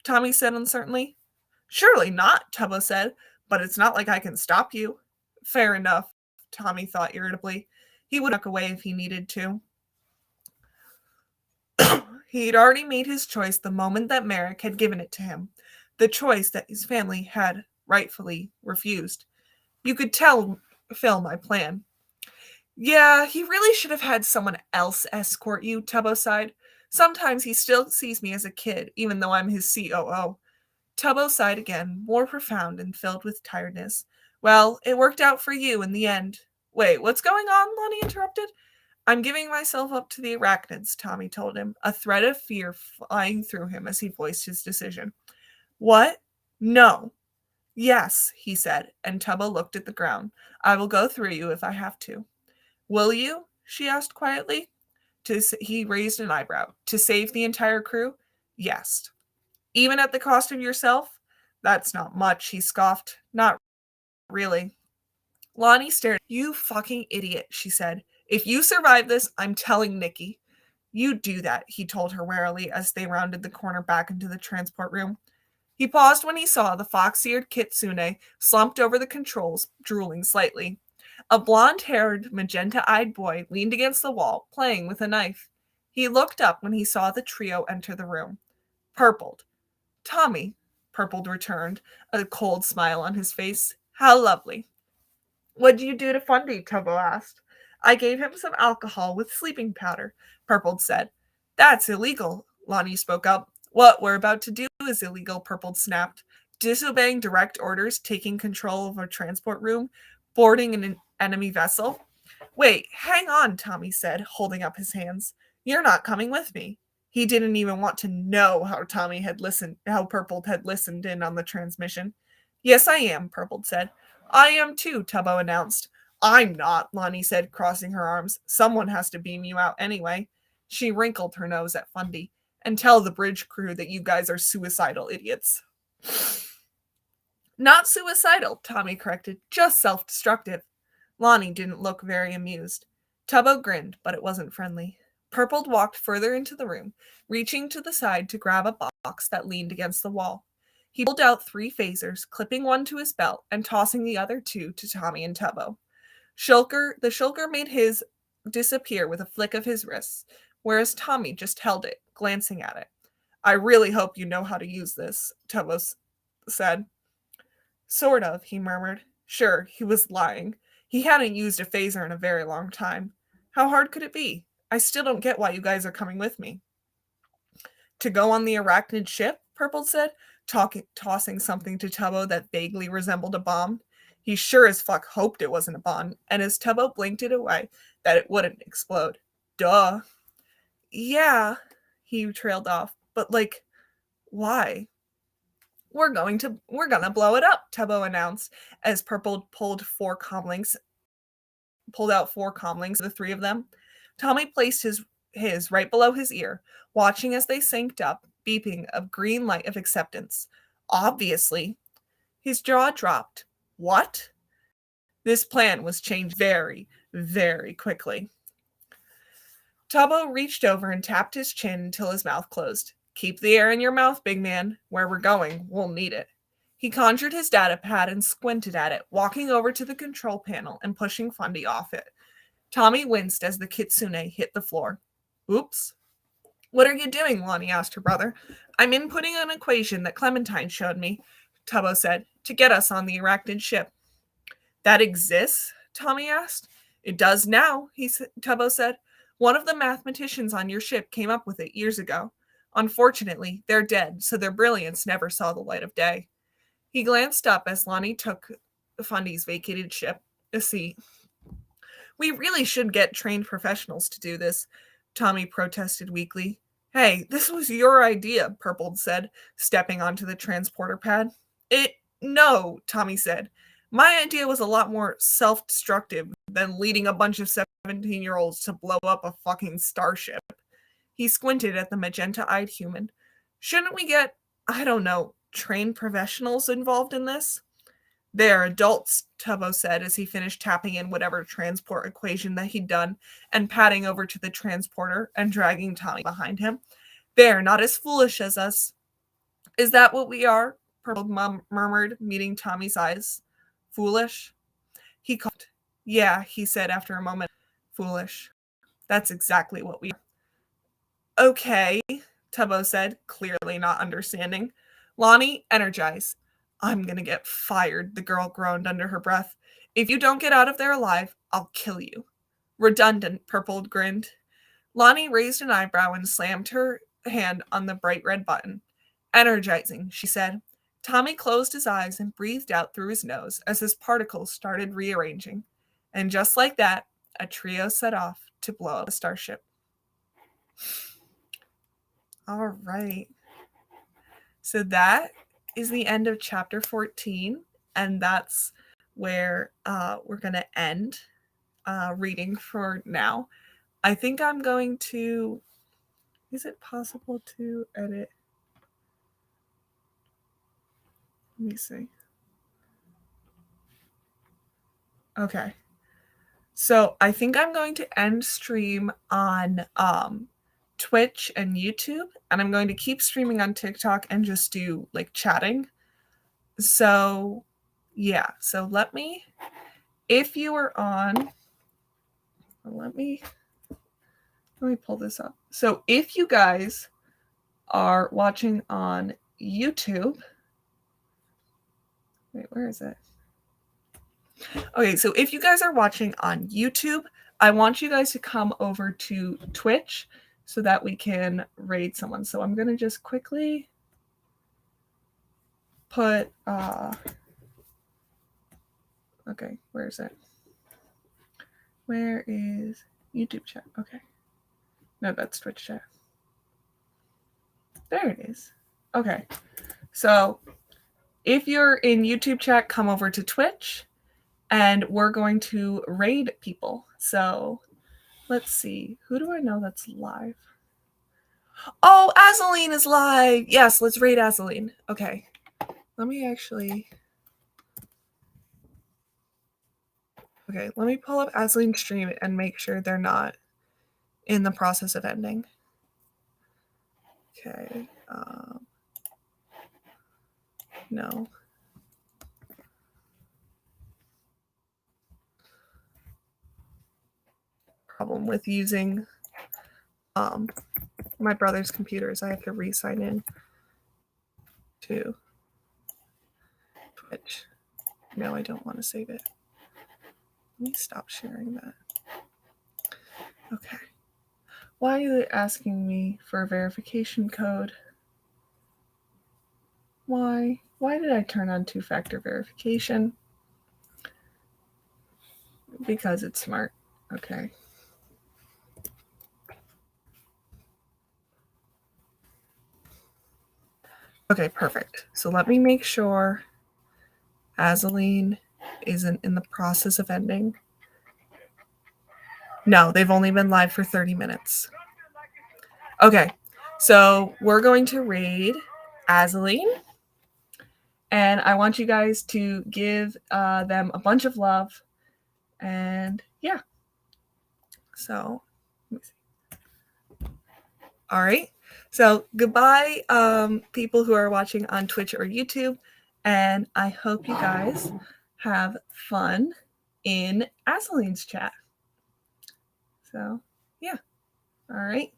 Tommy said uncertainly. Surely not, Tubbo said, but it's not like I can stop you. Fair enough, Tommy thought irritably. He would walk away if he needed to. He'd already made his choice the moment that Merrick had given it to him, the choice that his family had rightfully refused. You could tell Phil my plan. Yeah, he really should have had someone else escort you, Tubbo sighed. Sometimes he still sees me as a kid, even though I'm his COO. Tubbo sighed again, more profound and filled with tiredness. Well, it worked out for you in the end. Wait, what's going on? Lonnie interrupted. I'm giving myself up to the arachnids, Tommy told him, a thread of fear flying through him as he voiced his decision. What? No. Yes, he said, and Tubbo looked at the ground. I will go through you if I have to. Will you? She asked quietly. He raised an eyebrow. To save the entire crew? Yes. Even at the cost of yourself? That's not much, he scoffed. Not really. Lonnie stared. You fucking idiot, she said. If you survive this, I'm telling Nikki. You do that, he told her warily as they rounded the corner back into the transport room. He paused when he saw the fox-eared Kitsune slumped over the controls, drooling slightly. A blonde-haired, magenta-eyed boy leaned against the wall, playing with a knife. He looked up when he saw the trio enter the room. Purpled. Tommy, Purpled returned, a cold smile on his face. How lovely. What'd you do to Fundy? Tubbo asked. I gave him some alcohol with sleeping powder, Purpled said. That's illegal, Lonnie spoke up. What we're about to do is illegal, Purpled snapped. Disobeying direct orders, taking control of a transport room, boarding an enemy vessel. Wait, hang on, Tommy said, holding up his hands. You're not coming with me. He didn't even want to know how Purpled had listened in on the transmission. Yes, I am, Purpled said. I am too, Tubbo announced. I'm not, Lonnie said, crossing her arms. Someone has to beam you out anyway. She wrinkled her nose at Fundy. And tell the bridge crew that you guys are suicidal idiots. Not suicidal, Tommy corrected. Just self-destructive. Lonnie didn't look very amused. Tubbo grinned, but it wasn't friendly. Purpled walked further into the room, reaching to the side to grab a box that leaned against the wall. He pulled out 3 phasers, clipping one to his belt and tossing the other 2 to Tommy and Tubbo. The shulker made his disappear with a flick of his wrists, whereas Tommy just held it, glancing at it. I really hope you know how to use this, Tubbo said. Sort of, he murmured. Sure, he was lying. He hadn't used a phaser in a very long time. How hard could it be? I still don't get why you guys are coming with me. To go on the arachnid ship? Purple said, tossing something to Tubbo that vaguely resembled a bomb. He sure as fuck hoped it wasn't a bomb, and as Tubbo blinked it away, that it wouldn't explode. Duh. Yeah, He trailed off. But, like, why? We're gonna blow it up, Tubbo announced, as Purple pulled out 4 comlings, the 3 of them. Tommy placed his right below his ear, watching as they synced up, beeping a green light of acceptance. Obviously, his jaw dropped. What? This plan was changed very, very quickly. Tubbo reached over and tapped his chin until his mouth closed. Keep the air in your mouth, big man. Where we're going, we'll need it. He conjured his data pad and squinted at it, walking over to the control panel and pushing Fundy off it. Tommy winced as the kitsune hit the floor. Oops. What are you doing? Lonnie asked her brother. I'm inputting an equation that Clementine showed me, Tubbo said, to get us on the arachnid ship. That exists? Tommy asked. It does now, Tubbo said. One of the mathematicians on your ship came up with it years ago. Unfortunately, they're dead, so their brilliance never saw the light of day. He glanced up as Lonnie took Fundy's vacated ship a seat. We really should get trained professionals to do this, Tommy protested weakly. Hey, this was your idea, Purple said, stepping onto the transporter pad. No, Tommy said. My idea was a lot more self-destructive than leading a bunch of 17-year-olds to blow up a fucking starship. He squinted at the magenta-eyed human. Shouldn't we get, I don't know, trained professionals involved in this? They're adults, Tubbo said as he finished tapping in whatever transport equation that he'd done and padding over to the transporter and dragging Tommy behind him. They're not as foolish as us. Is that what we are? Purple murmured, meeting Tommy's eyes. Foolish? He coughed. Yeah, he said after a moment. Foolish. That's exactly what we are. Okay, Tubbo said, clearly not understanding. Lonnie, energize. I'm gonna get fired, the girl groaned under her breath. If you don't get out of there alive, I'll kill you. Redundant, Purple grinned. Lonnie raised an eyebrow and slammed her hand on the bright red button. Energizing, she said. Tommy closed his eyes and breathed out through his nose as his particles started rearranging. And just like that, a trio set off to blow up a starship. All right. So that is the end of chapter 14, and that's where we're going to end reading for now. I think I'm going to... Is it possible to edit? Let me see. Okay. So I think I'm going to end stream on Twitch and YouTube, and I'm going to keep streaming on TikTok and just do like chatting. So yeah, so if you are on, let me pull this up. So if you guys are watching on YouTube, wait, where is it? Okay, so if you guys are watching on YouTube, I want you guys to come over to Twitch so that we can raid someone. So I'm going to just quickly put, okay, where is it? Where is YouTube chat? Okay. No, that's Twitch chat. There it is. Okay. So if you're in YouTube chat, come over to Twitch and we're going to raid people. So let's see. Who do I know that's live? Oh, Azaleen is live. Yes, let's raid Azaleen. Okay. Let me actually... Okay, let me pull up Azeleen's stream and make sure they're not in the process of ending. Okay. No. Problem with using my brother's computers. I have to re-sign in to Twitch. No, I don't want to save it. Let me stop sharing that. Okay. Why are they asking me for a verification code? Why? Why did I turn on two-factor verification? Because it's smart. Okay. Okay, perfect. So let me make sure Azaleen isn't in the process of ending. No, they've only been live for 30 minutes. Okay, so we're going to read Azaleen, and I want you guys to give them a bunch of love. And yeah, so let me see. All right. So goodbye, people who are watching on Twitch or YouTube, and I hope you guys have fun in Azaleen's chat. So yeah. All right.